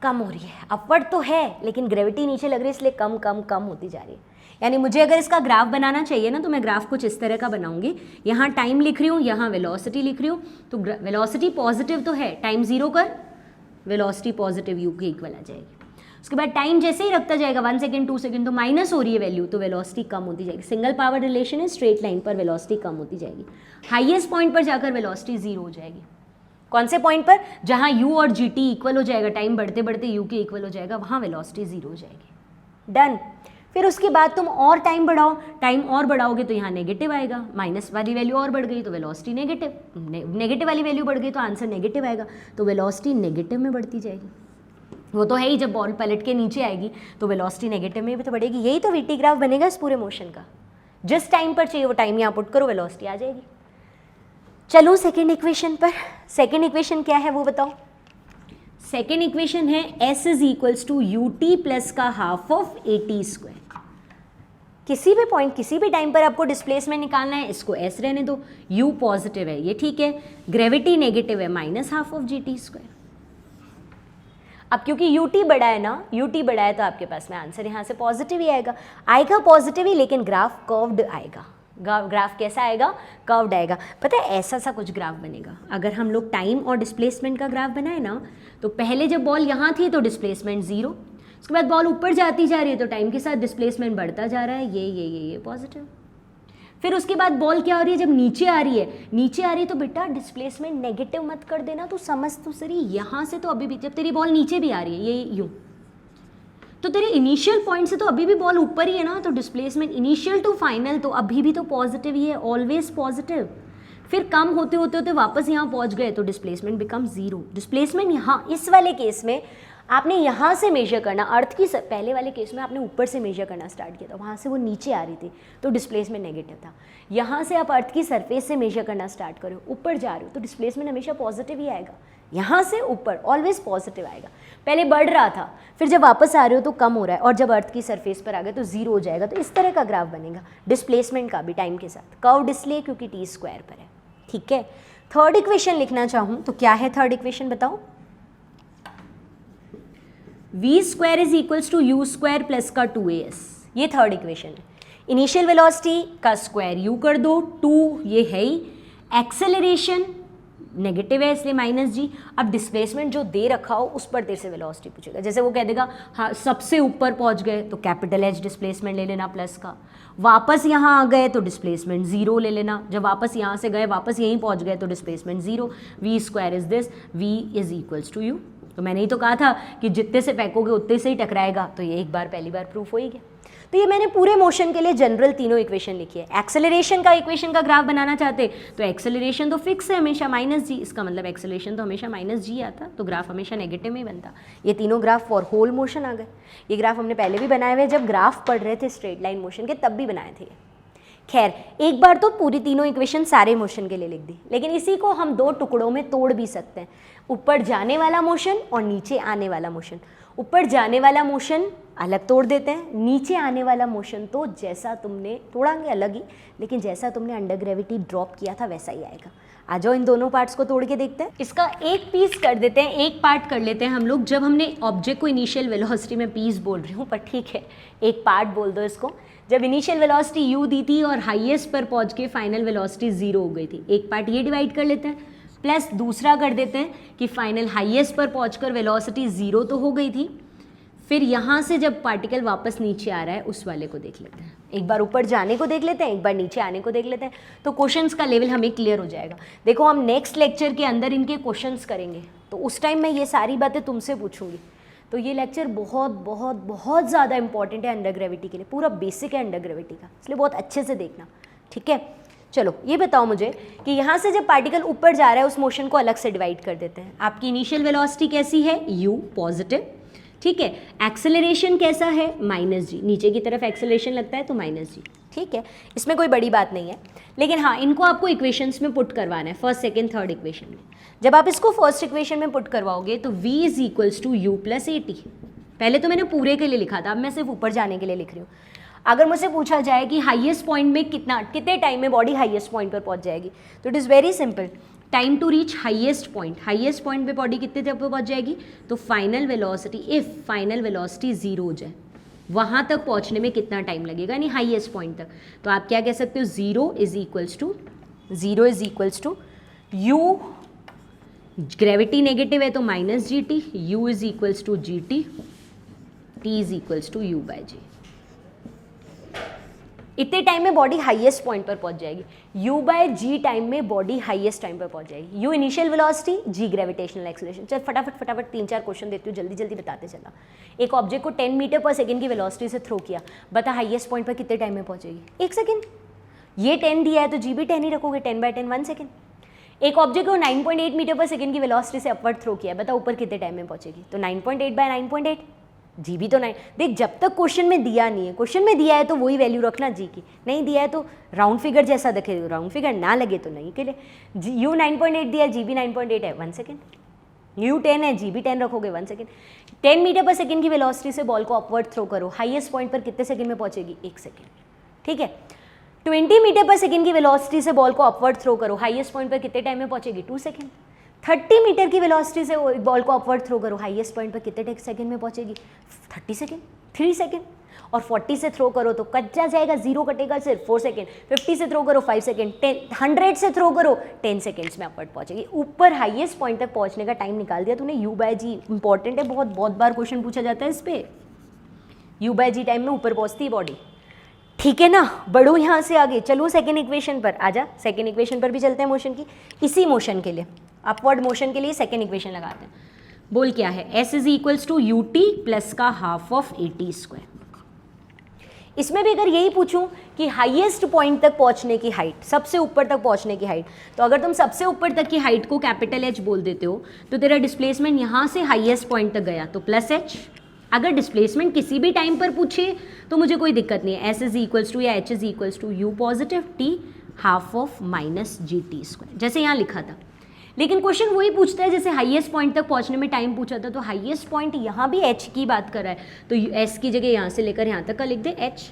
कम हो रही है, अपवर्ड तो है लेकिन ग्रेविटी नीचे लग रही है, इसलिए कम कम कम होती जा रही है। यानी मुझे अगर इसका ग्राफ बनाना चाहिए ना, तो मैं ग्राफ कुछ इस तरह का बनाऊंगी। यहाँ टाइम लिख रही हूँ, यहाँ वेलोसिटी लिख रही हूँ, तो वेलोसिटी पॉजिटिव तो है, टाइम 0 कर, वेलोसिटी पॉजिटिव u के इक्वल आ जाएगी। उसके बाद टाइम जैसे ही रखता जाएगा 1 सेकेंड 2 सेकेंड, तो माइनस हो रही है वैल्यू, तो वेलोसिटी कम होती जाएगी। सिंगल पावर रिलेशन है, स्ट्रेट लाइन पर वेलोसिटी कम होती जाएगी। हाईएस्ट पॉइंट पर जाकर वेलोसिटी 0 हो जाएगी। कौन से पॉइंट पर? जहाँ u और gt इक्वल हो जाएगा, टाइम बढ़ते बढ़ते u के इक्वल हो जाएगा, वहाँ वेलोसिटी 0 हो जाएगी। डन। फिर उसके बाद तुम और टाइम बढ़ाओ, टाइम और बढ़ाओगे तो यहाँ नेगेटिव आएगा, माइनस वाली वैल्यू और बढ़ गई तो वेलोसिटी नेगेटिव, नेगेटिव वाली वैल्यू बढ़ गई तो आंसर नेगेटिव आएगा, तो वेलोसिटी नेगेटिव में बढ़ती जाएगी। वो तो है ही, जब बॉल पलट के नीचे आएगी तो वेलोसिटी नेगेटिव में भी तो बढ़ेगी। यही तो वीटी ग्राफ बनेगा इस पूरे मोशन का। जिस टाइम पर चाहिए वो टाइम यहाँ पुट करो, वेलोसिटी आ जाएगी। चलो सेकेंड इक्वेशन पर। सेकेंड इक्वेशन क्या है वो बताओ। सेकेंड इक्वेशन है s is equals to u t plus का half of a t square. किसी भी पॉइंट किसी भी टाइम पर आपको डिस्प्लेसमेंट निकालना है, इसको s रहने दो, u पॉजिटिव है ये ठीक है, ग्रेविटी नेगेटिव है minus half of g t square. अब क्योंकि ut बड़ा है ना, ut बड़ा है तो आपके पास में आंसर यहाँ से पॉजिटिव ही आएगा पॉजिटिव ही, लेकिन ग्राफ कर्व्ड आएगा। ग्राफ कैसा आएगा? कर्व्ड आएगा। पता है ऐसा सा कुछ ग्राफ बनेगा। अगर हम लोग टाइम और डिस्प्लेसमेंट का ग्राफ बनाए ना, तो पहले जब बॉल यहाँ थी तो डिस्प्लेसमेंट 0, उसके बाद बॉल ऊपर जाती जा रही है तो टाइम के साथ डिस्प्लेसमेंट बढ़ता जा रहा है, ये पॉजिटिव। फिर उसके बाद बॉल क्या हो रही है, जब नीचे आ रही है तो बेटा डिस्प्लेसमेंट नेगेटिव मत कर देना, तो समझ तो सही यहाँ से तो अभी भी जब तेरी बॉल नीचे भी आ रही है ये यूँ, तो तेरे इनिशियल पॉइंट से तो अभी भी बॉल ऊपर ही है ना, तो डिस्प्लेसमेंट इनिशियल टू फाइनल तो अभी भी तो पॉजिटिव ही है, ऑलवेज पॉजिटिव। फिर कम होते होते वापस यहाँ पहुँच गए तो डिस्प्लेसमेंट बिकम 0। डिस्प्लेसमेंट यहाँ इस वाले केस में आपने यहाँ से मेजर करना, अर्थ की पहले वाले केस में आपने ऊपर से मेजर करना स्टार्ट किया था, वहाँ से वो नीचे आ रही थी तो डिस्प्लेसमेंट नेगेटिव था। यहाँ से आप अर्थ की सरफेस से मेजर करना स्टार्ट करो, ऊपर जा रहे हो तो डिस्प्लेसमेंट हमेशा पॉजिटिव ही आएगा, यहाँ से ऊपर ऑलवेज पॉजिटिव आएगा। पहले बढ़ रहा था, फिर जब वापस आ रहे हो तो कम हो रहा है, और जब अर्थ की सरफेस पर आ गए तो 0 हो जाएगा। तो इस तरह का ग्राफ बनेगा डिस्प्लेसमेंट का भी टाइम के साथ, कर्व्ड इसलिए क्योंकि टी स्क्वायर पर है, ठीक है। थर्ड इक्वेशन लिखना चाहूँ तो क्या है थर्ड इक्वेशन बताओ। v square is equals to u square plus का 2as, ये थर्ड इक्वेशन है। इनिशियल वेलोसिटी का स्क्वायर u कर दो, 2 ये है ही, एक्सेलरेशन नेगेटिव है इसलिए माइनस जी। अब डिस्प्लेसमेंट जो दे रखा हो उस पर तेरे से वेलोसिटी पूछेगा, जैसे वो कह देगा हाँ सबसे ऊपर पहुंच गए तो कैपिटल H डिस्प्लेसमेंट ले लेना प्लस का, वापस यहाँ आ गए तो डिस्प्लेसमेंट 0 ले लेना, जब वापस यहाँ से गए वापस यहीं पहुँच गए तो displacement 0। v square is this, v is equals to u. तो मैंने ही तो कहा था कि जितने से फेंकोगे उतने से ही टकराएगा, तो ये एक बार पहली बार प्रूफ हो ही गया। तो ये मैंने पूरे मोशन के लिए जनरल तीनों इक्वेशन लिखी है। एक्सेलरेशन का इक्वेशन का ग्राफ बनाना चाहते तो एक्सेलरेशन तो फिक्स है हमेशा माइनस जी, इसका मतलब एक्सेलरेशन तो हमेशा माइनस जी आता, तो ग्राफ हमेशा नेगेटिव में ही बनता। ये तीनों ग्राफ फॉर होल मोशन आ गए। ये ग्राफ हमने पहले भी बनाए हुए, जब ग्राफ पढ़ रहे थे स्ट्रेट लाइन मोशन के तब भी बनाए थे। खैर एक बार तो पूरी तीनों इक्वेशन सारे मोशन के लिए लिख दी, लेकिन इसी को हम 2 टुकड़ों में तोड़ भी सकते हैं, ऊपर जाने वाला मोशन और नीचे आने वाला मोशन। ऊपर जाने वाला मोशन अलग तोड़ देते हैं, नीचे आने वाला मोशन तो जैसा तुमने तोड़ांगे अलग ही, लेकिन जैसा तुमने अंडर ग्रेविटी ड्रॉप किया था वैसा ही आएगा। आ जाओ इन दोनों पार्ट्स को तोड़ के देखते हैं। इसका एक पीस कर देते हैं, एक पार्ट कर लेते हैं हम लोग। जब हमने ऑब्जेक्ट को इनिशियल वेलोसिटी में पीस बोल रही हूँ पर ठीक है एक पार्ट बोल दो इसको। जब इनिशियल वेलोसिटी u दी थी और हाईएस्ट पर पहुँच के फाइनल वेलोसिटी 0 हो गई थी, एक पार्ट ये डिवाइड कर लेते हैं, प्लस दूसरा कर देते हैं कि फाइनल हाईएस्ट पर पहुँचकर वेलोसिटी 0 तो हो गई थी, फिर यहाँ से जब पार्टिकल वापस नीचे आ रहा है उस वाले को देख लेते हैं। एक बार ऊपर जाने को देख लेते हैं, एक बार नीचे आने को देख लेते हैं, तो क्वेश्चंस का लेवल हमें क्लियर हो जाएगा। देखो हम नेक्स्ट लेक्चर के अंदर इनके क्वेश्चंस करेंगे, तो उस टाइम मैं ये सारी बातें तुमसे पूछूंगी। तो ये लेक्चर बहुत बहुत बहुत ज़्यादा इंपॉर्टेंट है अंडर ग्रेविटी के लिए, पूरा बेसिक है अंडर ग्रेविटी का, इसलिए बहुत अच्छे से देखना, ठीक है। चलो ये बताओ मुझे कि यहाँ से जब पार्टिकल ऊपर जा रहा है उस मोशन को अलग से डिवाइड कर देते हैं। आपकी इनिशियल वेलोसिटी कैसी है, u पॉजिटिव, ठीक है। एक्सेलरेशन कैसा है, माइनस जी, नीचे की तरफ एक्सेलरेशन लगता है तो माइनस जी, ठीक है। इसमें कोई बड़ी बात नहीं है, लेकिन हाँ इनको आपको इक्वेशंस में पुट करवाना है, फर्स्ट सेकंड थर्ड इक्वेशन में। जब आप इसको फर्स्ट इक्वेशन में पुट करवाओगे तो v is equals to u plus a t. पहले तो मैंने पूरे के लिए लिखा था, अब मैं सिर्फ ऊपर जाने के लिए लिख रही हूँ। अगर मुझसे पूछा जाए कि हाईएस्ट पॉइंट में कितने टाइम में बॉडी हाईएस्ट पॉइंट पर पहुँच जाएगी, तो it is very simple, time to reach highest point पे बॉडी कितने तक पहुँच जाएगी, तो final velocity, if final velocity 0 हो जाए वहाँ तक पहुँचने में कितना टाइम लगेगा, यानी हाईएस्ट पॉइंट तक। तो आप क्या कह सकते हो, 0 is equals to u, gravity negative है तो minus g t, u is equals to g t, t is equals to u by g. इतने टाइम में बॉडी हाईएस्ट पॉइंट पर पहुंच जाएगी, u बाय जी टाइम में बॉडी हाईएस्ट टाइम पर पहुंच जाएगी। u initial velocity, g gravitational acceleration. चल फटाफट 3-4 क्वेश्चन देती हूँ, जल्दी बताते चला। एक ऑब्जेक्ट को 10 मीटर पर सेकेंड की वेलोसिटी से थ्रो किया, बता हाईएस्ट पॉइंट पर कितने टाइम में पहुंचेगी, 1 सेकेंड। ये 10 दिया है तो g भी 10 ही रखोगे, 10 बाय 10 1 सेकेंड। एक ऑब्जेक्ट को 9.8 मीटर पर सेकेंड की वेलोसिटी से अपवर्ड थ्रो किया, बता ऊपर कितने टाइम में पहुंचेगी, तो 9.8 बाय 9.8 जी भी तो 9, देख जब तक क्वेश्चन में दिया नहीं है, क्वेश्चन में दिया है तो वही वैल्यू रखना जी की, नहीं दिया है तो राउंड फिगर जैसा दिखे, राउंड फिगर ना लगे तो नहीं के लिए। यू 9.8 दिया है, जी भी 9.8 है, 1 सेकेंड। यू 10 है, जी भी 10 रखोगे, 1 सेकेंड। 10 मीटर पर सेकेंड की वेलोसिटी से बॉल को अपवर्ड थ्रो करो, हाईएस्ट पॉइंट पर कितने सेकेंड में पहुंचेगी, 1 सेकेंड। ठीक है। 20 मीटर पर सेकेंड की वेलोसिटी से बॉल को अपवर्ड थ्रो करो, हाईएस्ट पॉइंट पर कितने टाइम में पहुंचेगी, 2 सेकेंड। 30 मीटर की वेलोसिटी से बॉल को अपवर्ड थ्रो करो, हाईएस्ट पॉइंट पर कितने सेकेंड में पहुंचेगी, 30 सेकेंड, 3 सेकेंड। और 40 से थ्रो करो तो कच्चा जाएगा, 0 कटेगा सिर्फ 4 सेकेंड। 50 से थ्रो करो 5 सेकेंड, 100 से थ्रो करो 10 सेकेंड्स में अपवर्ड पहुंचेगी। ऊपर हाईएस्ट पॉइंट तक पहुंचने का टाइम निकाल दिया तूने। यू बाय जी इंपॉर्टेंट है, बहुत बार क्वेश्चन पूछा जाता है इस पर। यू बाय जी टाइम में ऊपर पहुंचती है बॉडी। ठीक है ना, बढ़ो यहाँ से आगे, चलो सेकेंड इक्वेशन पर आजा। सेकेंड इक्वेशन पर भी चलते हैं मोशन की, इसी मोशन के लिए, अपवर्ड मोशन के लिए सेकेंड इक्वेशन लगाते हैं। बोल क्या है, S is equals to u t plus का हाफ ऑफ AT स्क्वायर। इसमें भी अगर यही पूछूं कि हाईएस्ट पॉइंट तक पहुंचने की हाइट, सबसे ऊपर तक पहुंचने की हाइट, तो अगर तुम सबसे ऊपर तक की हाइट को कैपिटल H बोल देते हो तो तेरा डिस्प्लेसमेंट यहाँ से हाईएस्ट पॉइंट तक गया तो प्लस H। अगर डिस्प्लेसमेंट किसी भी टाइम पर पूछे तो मुझे कोई दिक्कत नहीं है, S इज इक्वल्स टू या H is equals to u positive t half of minus g t square, जैसे यहाँ लिखा था। लेकिन क्वेश्चन वही पूछता है जैसे हाईएस्ट पॉइंट तक पहुंचने में टाइम पूछा था, तो हाईएस्ट पॉइंट यहाँ भी H की बात कर रहा है, तो S की जगह यहाँ से लेकर यहाँ तक का लिख दे H,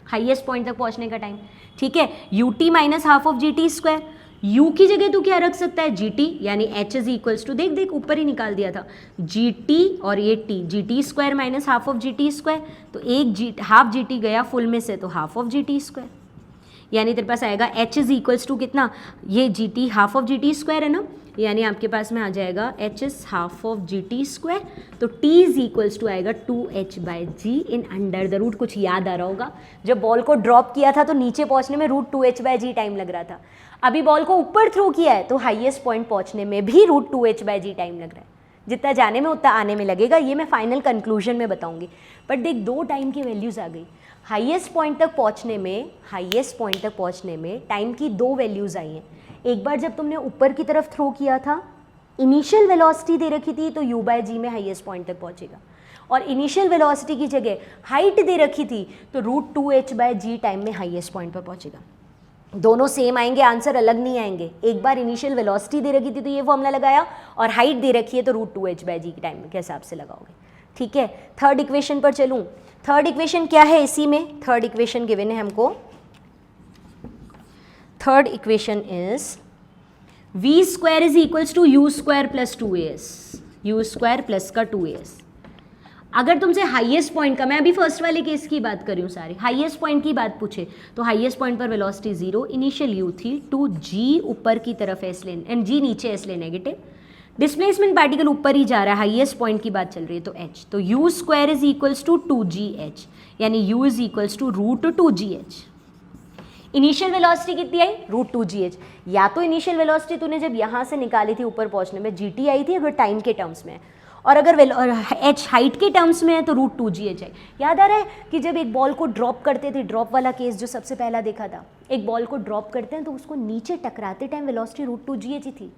हाईएस्ट पॉइंट तक पहुंचने का टाइम। ठीक है, U T minus half of g t square, u की जगह तू क्या रख सकता है, gt, यानी h इज इक्वल्स टू, देख ऊपर ही निकाल दिया था, gt और ये t, gt square minus half of gt square, तो एक हाफ gt गया फुल में से तो हाफ ऑफ gt स्क्वायर, यानी तेरे पास आएगा h इज इक्वल्स टू कितना, ये gt half of gt square है ना, यानी आपके पास में आ जाएगा h इज हाफ ऑफ gt स्क्वायर, तो t इज इक्वल्स टू आएगा 2h by g in under the root. कुछ याद आ रहा होगा, जब बॉल को ड्रॉप किया था तो नीचे पहुंचने में root 2h by g time लग रहा था, अभी बॉल को ऊपर थ्रो किया है तो हाईएस्ट पॉइंट पहुंचने में भी root 2h by g time लग रहा है, जितना जाने में उतना आने में लगेगा, ये मैं फाइनल कंक्लूजन में बताऊंगी। बट देख दो टाइम की वैल्यूज आ गई, हाईएस्ट पॉइंट तक पहुंचने में टाइम की दो वैल्यूज आई हैं। एक बार जब तुमने ऊपर की तरफ थ्रो किया था, इनिशियल वेलोसिटी दे रखी थी तो u बाय जी में हाईएस्ट पॉइंट तक पहुंचेगा, और इनिशियल वेलोसिटी की जगह हाइट दे रखी थी तो root 2h by g time में हाईएस्ट पॉइंट पर पहुंचेगा। दोनों सेम आएंगे, आंसर अलग नहीं आएंगे। एक बार इनिशियल वेलोसिटी दे रखी थी तो ये फॉर्मूला लगाया, और हाइट दे रखी है तो रूट 2h बाय जी के टाइम के हिसाब से लगाओगे। ठीक है, थर्ड इक्वेशन पर चलूँ। थर्ड इक्वेशन क्या है इसी में, थर्ड इक्वेशन गिवन है हमको, third equation is v square is equals to u square plus 2as, u square plus का 2as। अगर तुमसे हाईएस्ट पॉइंट का, मैं अभी फर्स्ट वाले केस की बात कर रही हूँ सारी, हाईएस्ट पॉइंट की बात पूछे तो हाईएस्ट पॉइंट पर वेलोसिटी 0, इनिशियल u थी, 2g ऊपर की तरफ s लेन एंड g नीचे s ले नेगेटिव, डिस्प्लेसमेंट पार्टिकल ऊपर ही जा रहा है, हाईएस्ट पॉइंट की बात चल रही है तो h, तो u square is equals to 2gh, यानी u is equals to root 2gh। Initial velocity कितनी आई, रूट 2gh। या तो इनिशियल वेलोसिटी तूने जब यहाँ से निकाली थी ऊपर पहुँचने में gt आई थी अगर टाइम के टर्म्स में, और अगर h हाइट के टर्म्स में है तो रूट 2gh है। याद आ रहा है कि जब एक बॉल को ड्रॉप करते थे, ड्रॉप वाला केस जो सबसे पहला देखा था, एक बॉल को ड्रॉप करते हैं तो उसको नीचे टकराते टाइम वेलोसिटी रूट 2gh ही थी।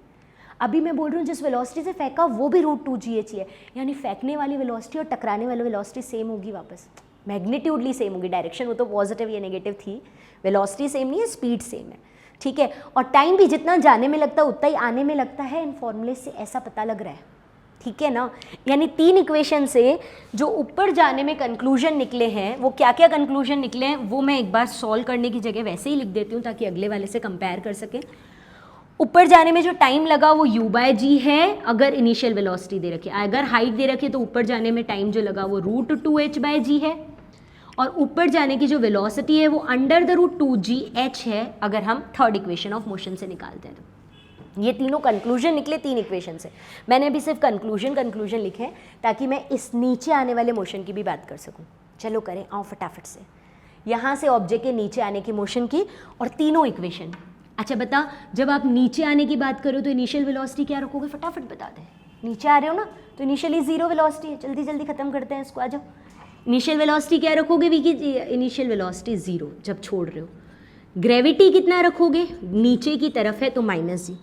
अभी मैं बोल रही हूँ जिस वेलोसिटी से फेंका वो भी रूट 2gh ही है, यानी फेंकने वाली वेलोसिटी और टकराने वाली वेलोसिटी सेम होगी, वापस मैग्नीट्यूडली सेम होगी, डायरेक्शन वो तो पॉजिटिव या नेगेटिव थी, वेलोसिटी सेम नहीं है, स्पीड सेम है। ठीक है, और टाइम भी जितना जाने में लगता है उतना ही आने में लगता है, इन फॉर्मूले से ऐसा पता लग रहा है। ठीक है ना, यानी तीन इक्वेशन से जो ऊपर जाने में कंक्लूजन निकले हैं, वो क्या क्या कंक्लूजन निकले हैं वो मैं एक बार सॉल्व करने की जगह वैसे ही लिख देती हूँ ताकि अगले वाले से कंपेयर कर सकें। ऊपर जाने में जो टाइम लगा वो u बाय जी है अगर इनिशियल वेलोसिटी दे रखी है, अगर हाइट दे रखी है तो ऊपर जाने में टाइम जो लगा वो रूट 2h बाय जी है, और ऊपर जाने की जो वेलोसिटी है वो अंडर द रूट 2gh है अगर हम थर्ड इक्वेशन ऑफ मोशन से निकालते हैं तो। ये तीनों कंक्लूजन निकले तीन इक्वेशन से। मैंने अभी सिर्फ कंक्लूजन लिखे हैं ताकि मैं इस नीचे आने वाले मोशन की भी बात कर सकूं। चलो करें, आओ फटाफट से, यहाँ से ऑब्जेक्ट के नीचे आने की मोशन की और तीनों इक्वेशन। अच्छा बता, जब आप नीचे आने की बात करो तो इनिशियल वेलोसिटी क्या रखोगे, फटाफट बता दे। नीचे आ रहे हो ना तो इनिशियली 0 वेलोसिटी है, जल्दी जल्दी खत्म करते हैं इसको, आ जाओ। इनिशियल वेलोसिटी क्या रखोगे वी की, इनिशियल वेलोसिटी 0 जब छोड़ रहे हो। ग्रेविटी कितना रखोगे, नीचे की तरफ है तो -g।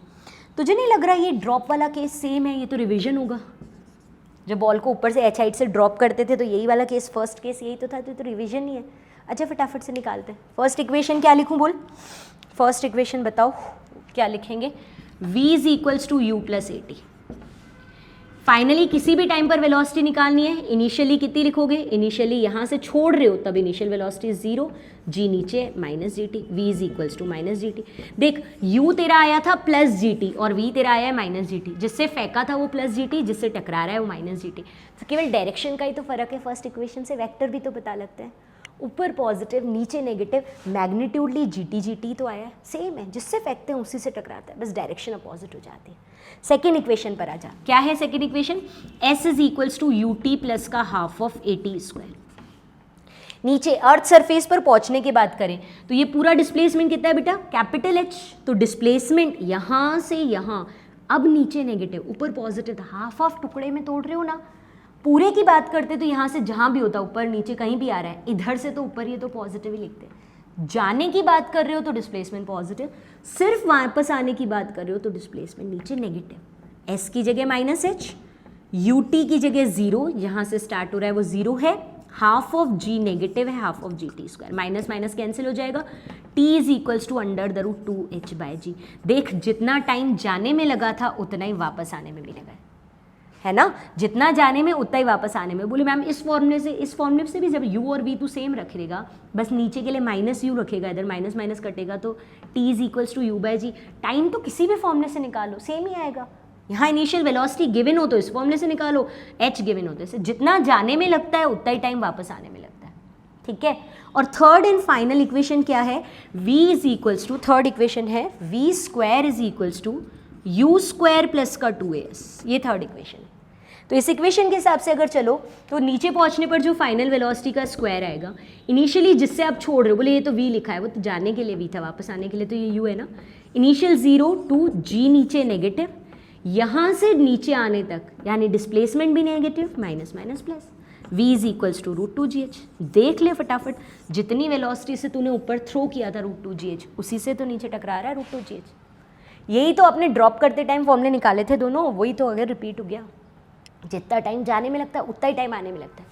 तुझे नहीं लग रहा ये ड्रॉप वाला केस सेम है, ये तो रिवीजन होगा, जब बॉल को ऊपर से एच हाइट से ड्रॉप करते थे तो यही वाला केस, फर्स्ट केस यही तो था, तो रिवीजन ही है। अच्छा फटाफट से निकालते हैं। फर्स्ट इक्वेशन क्या लिखूं बोल, फर्स्ट इक्वेशन बताओ क्या लिखेंगे, v is equals to u plus a t. Finally किसी भी टाइम पर वेलोसिटी निकालनी है, इनिशियली कितनी लिखोगे, इनिशियली यहाँ से छोड़ रहे हो तब इनिशियल वेलोसिटी 0, g नीचे minus g t, v is equals to minus g t. देख u तेरा आया था प्लस जी टी और v तेरा आया है माइनस जी टी, जिससे फेंका था वो प्लस जी टी, जिससे टकरा रहा है वो माइनस जी टी। तो केवल डायरेक्शन का ही तो फर्क है फर्स्ट इक्वेशन से, वेक्टर भी तो पता लगता है, ऊपर पॉजिटिव नीचे नेगेटिव, मैग्नीट्यूडली जी टी तो आया है, सेम है, जिससे फेंकते हैं उसी से टकराता है, बस डायरेक्शन अपोजिट हो जाती है। सेकेंड इक्वेशन पर आ जा, क्या है second equation, s is equals to u t plus का half of a t square. नीचे अर्थ सरफेस पर पहुंचने की बात करें तो ये पूरा डिस्प्लेसमेंट कितना है बेटा, कैपिटल H, तो डिस्प्लेसमेंट यहाँ से यहाँ, अब नीचे नेगेटिव ऊपर पॉजिटिव था, हाफ ऑफ टुकड़े में तोड़ रहे हो ना, पूरे की बात करते तो यहाँ से जहाँ भी होता ऊपर नीचे कहीं भी आ रहा है, इधर से तो ऊपर ये तो पॉजिटिव ही लिखते हैं, जाने की बात कर रहे हो तो डिस्प्लेसमेंट पॉजिटिव, सिर्फ वापस आने की बात कर रहे हो तो डिस्प्लेसमेंट नीचे नेगेटिव। s की जगह माइनस h, यू टी की जगह 0, यहाँ से स्टार्ट हो रहा है वो 0 है, हाफ ऑफ g नेगेटिव है, half of g t square, minus minus cancel हो जाएगा, t is equals to under the root 2h by g. देख जितना टाइम जाने में लगा था उतना ही वापस आने में भी लगा है ना, जितना जाने में उतना ही वापस आने में। बोले मैम इस फॉर्मूले से भी जब u और v तू सेम रखेगा, बस नीचे के लिए माइनस u रखेगा, इधर माइनस माइनस कटेगा तो t is equals to u by g. Time तो किसी भी फॉर्मूले से निकालो सेम ही आएगा, यहाँ इनिशियल वेलोसिटी गिवन हो तो इस फॉर्मूले से निकालो, h गिवन हो तो इससे, जितना जाने में लगता है उतना ही टाइम वापस आने में लगता है, ठीक है। और थर्ड एंड फाइनल इक्वेशन क्या है, v is equals to, third equation है v square is equals to u square plus का 2as, ये थर्ड इक्वेशन है। तो इस इक्वेशन के हिसाब से अगर चलो तो नीचे पहुंचने पर जो फाइनल वेलोसिटी का स्क्वायर आएगा, इनिशियली जिससे आप छोड़ रहे हो, बोले ये तो v लिखा है, वो तो जाने के लिए v था, वापस आने के लिए तो ये u है ना, इनिशियल 0 टू g नीचे नेगेटिव, यहाँ से नीचे आने तक यानी डिस्प्लेसमेंट भी negative, minus minus plus, v is equals to root 2gh। देख ले फटाफट, जितनी वेलोसिटी से तूने ऊपर थ्रो किया था रूट 2gh, उसी से तो नीचे टकरा रहा है रूट 2gh। यही तो अपने ड्रॉप करते टाइम फॉर्मूले निकाले थे दोनों, वही तो अगर रिपीट हो गया, जितना टाइम जाने में लगता है उतना ही टाइम आने में लगता है,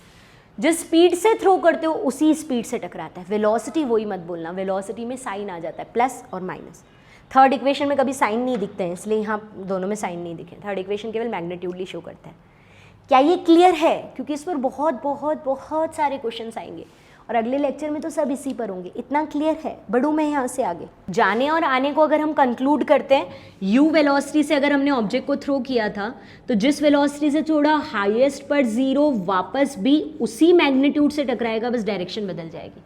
जिस स्पीड से थ्रो करते हो उसी स्पीड से टकराता है। वेलोसिटी वही मत बोलना, वेलोसिटी में साइन आ जाता है प्लस और माइनस, थर्ड इक्वेशन में कभी साइन नहीं दिखते हैं, इसलिए यहाँ दोनों में साइन नहीं दिखे, थर्ड इक्वेशन केवल मैग्नीट्यूडली शो करता है। क्या ये क्लियर है, क्योंकि इस पर बहुत बहुत बहुत सारे क्वेश्चंस आएंगे और अगले लेक्चर में तो सब इसी पर होंगे, इतना क्लियर है, बढ़ूँ मैं यहाँ से आगे। जाने और आने को अगर हम कंक्लूड करते हैं, u वेलोसिटी से अगर हमने ऑब्जेक्ट को थ्रो किया था तो जिस वेलोसिटी से छोड़ा हाईएस्ट पर 0 वापस भी उसी मैग्नीट्यूड से टकराएगा, बस डायरेक्शन बदल जाएगी।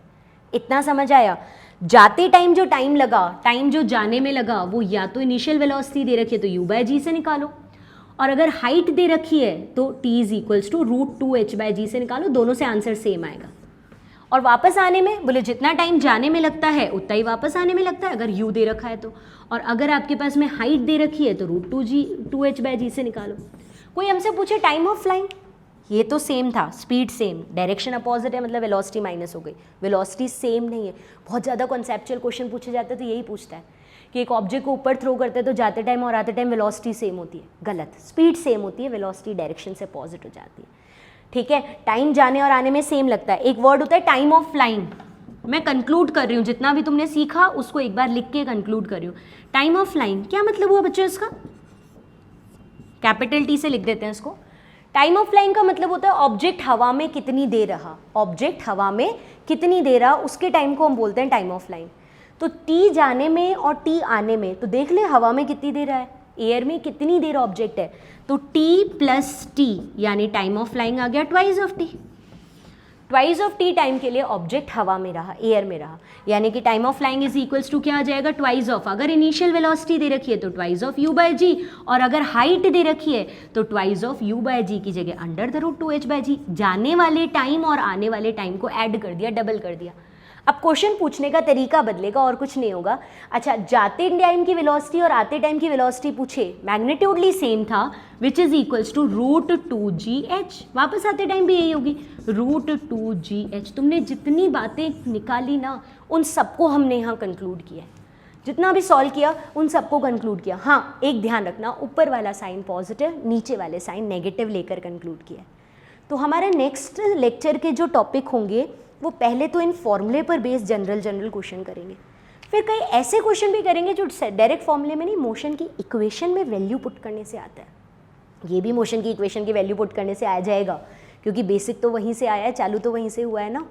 इतना समझ आया। जाते टाइम जो टाइम लगा, टाइम जो जाने में लगा, वो या तो इनिशियल वेलोसिटी दे रखी है तो u बाई जी से निकालो, और अगर हाइट दे रखी है तो t is equals to root 2h by g से निकालो, दोनों से आंसर सेम आएगा। और वापस आने में बोले जितना टाइम जाने में लगता है उतना ही वापस आने में लगता है, अगर u दे रखा है तो, और अगर आपके पास में हाइट दे रखी है तो रूट 2h बाई जी से निकालो। कोई हमसे पूछे टाइम ऑफ फ्लाइंग, ये तो सेम था, स्पीड सेम, डायरेक्शन अपोजिट है, मतलब वेलोसिटी माइनस हो गई, वेलोसिटी सेम नहीं है। बहुत ज़्यादा कॉन्सेप्चुअल क्वेश्चन पूछे जाते हैं तो यही पूछता है कि एक ऑब्जेक्ट को ऊपर थ्रो करते हैं तो जाते टाइम और आते टाइम वेलोसिटी सेम होती है, गलत, स्पीड सेम होती है, वेलोसिटी डायरेक्शन से अपोजिट हो जाती है, ठीक है। टाइम जाने और आने में सेम लगता है। एक वर्ड होता है टाइम ऑफ फ्लाइंग, मैं कंक्लूड कर रही हूँ, जितना भी तुमने सीखा उसको एक बार लिख के कंक्लूड कर रही हूँ। टाइम ऑफ फ्लाइंग क्या मतलब हुआ बच्चों, इसका कैपिटल T से लिख देते हैं इसको। टाइम ऑफ फ्लाइंग का मतलब होता है ऑब्जेक्ट हवा में कितनी देर रहा, ऑब्जेक्ट हवा में कितनी देर रहा उसके टाइम को हम बोलते हैं टाइम ऑफ फ्लाइंग। तो T जाने में और T आने में, तो देख ले हवा में कितनी देर है, एयर में कितनी देर ऑब्जेक्ट है, तो T प्लस T यानी टाइम ऑफ फ्लाइंग आ गया twice of T। Twice of T time के लिए ऑब्जेक्ट हवा में रहा, एयर में रहा, यानी कि time of flying is equals to क्या आ जाएगा, ट्वाइस ऑफ, अगर इनिशियल वेलोसिटी दे रखी है तो twice of u by g, और अगर हाइट दे रखी है तो twice of u by g की जगह under the root 2h by g. जाने वाले टाइम और आने वाले टाइम को ऐड कर दिया, डबल कर दिया। अब क्वेश्चन पूछने का तरीका बदलेगा और कुछ नहीं होगा। अच्छा, जाते टाइम की वेलोसिटी और आते टाइम की वेलोसिटी पूछे, मैग्नीट्यूडली सेम था, which is equals to root 2gh, वापस आते टाइम भी यही होगी रूट 2gh। तुमने जितनी बातें निकाली ना उन सबको हमने यहाँ कंक्लूड किया है। जितना भी सॉल्व किया उन सबको कंक्लूड किया। हाँ, एक ध्यान रखना, ऊपर वाला साइन पॉजिटिव, नीचे वाले साइन नेगेटिव लेकर कंक्लूड किया। तो हमारे नेक्स्ट लेक्चर के जो टॉपिक होंगे वो पहले तो इन फॉर्मूले पर बेस्ड जनरल क्वेश्चन करेंगे, फिर कई ऐसे क्वेश्चन भी करेंगे जो डायरेक्ट फॉर्मूले में नहीं, मोशन की इक्वेशन में वैल्यू पुट करने से आता है। ये भी मोशन की इक्वेशन की वैल्यू पुट करने से आ जाएगा, क्योंकि बेसिक तो वहीं से आया है, चालू तो वहीं से हुआ है ना।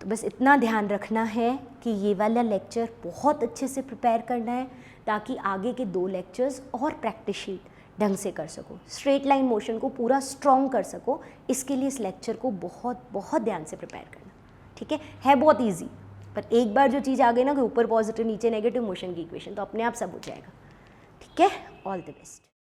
तो बस इतना ध्यान रखना है कि ये वाला लेक्चर बहुत अच्छे से प्रिपेयर करना है, ताकि आगे के 2 लेक्चर्स और प्रैक्टिस शीट ढंग से कर सको, स्ट्रेट लाइन मोशन को पूरा स्ट्रॉन्ग कर सको। इसके लिए इस लेक्चर को बहुत बहुत ध्यान से प्रिपेयर करना, ठीक है बहुत ईजी। पर एक बार जो चीज़ आ गई ना कि ऊपर पॉजिटिव नीचे नेगेटिव मोशन की इक्वेशन, तो अपने आप सब हो जाएगा, ठीक है। All the best.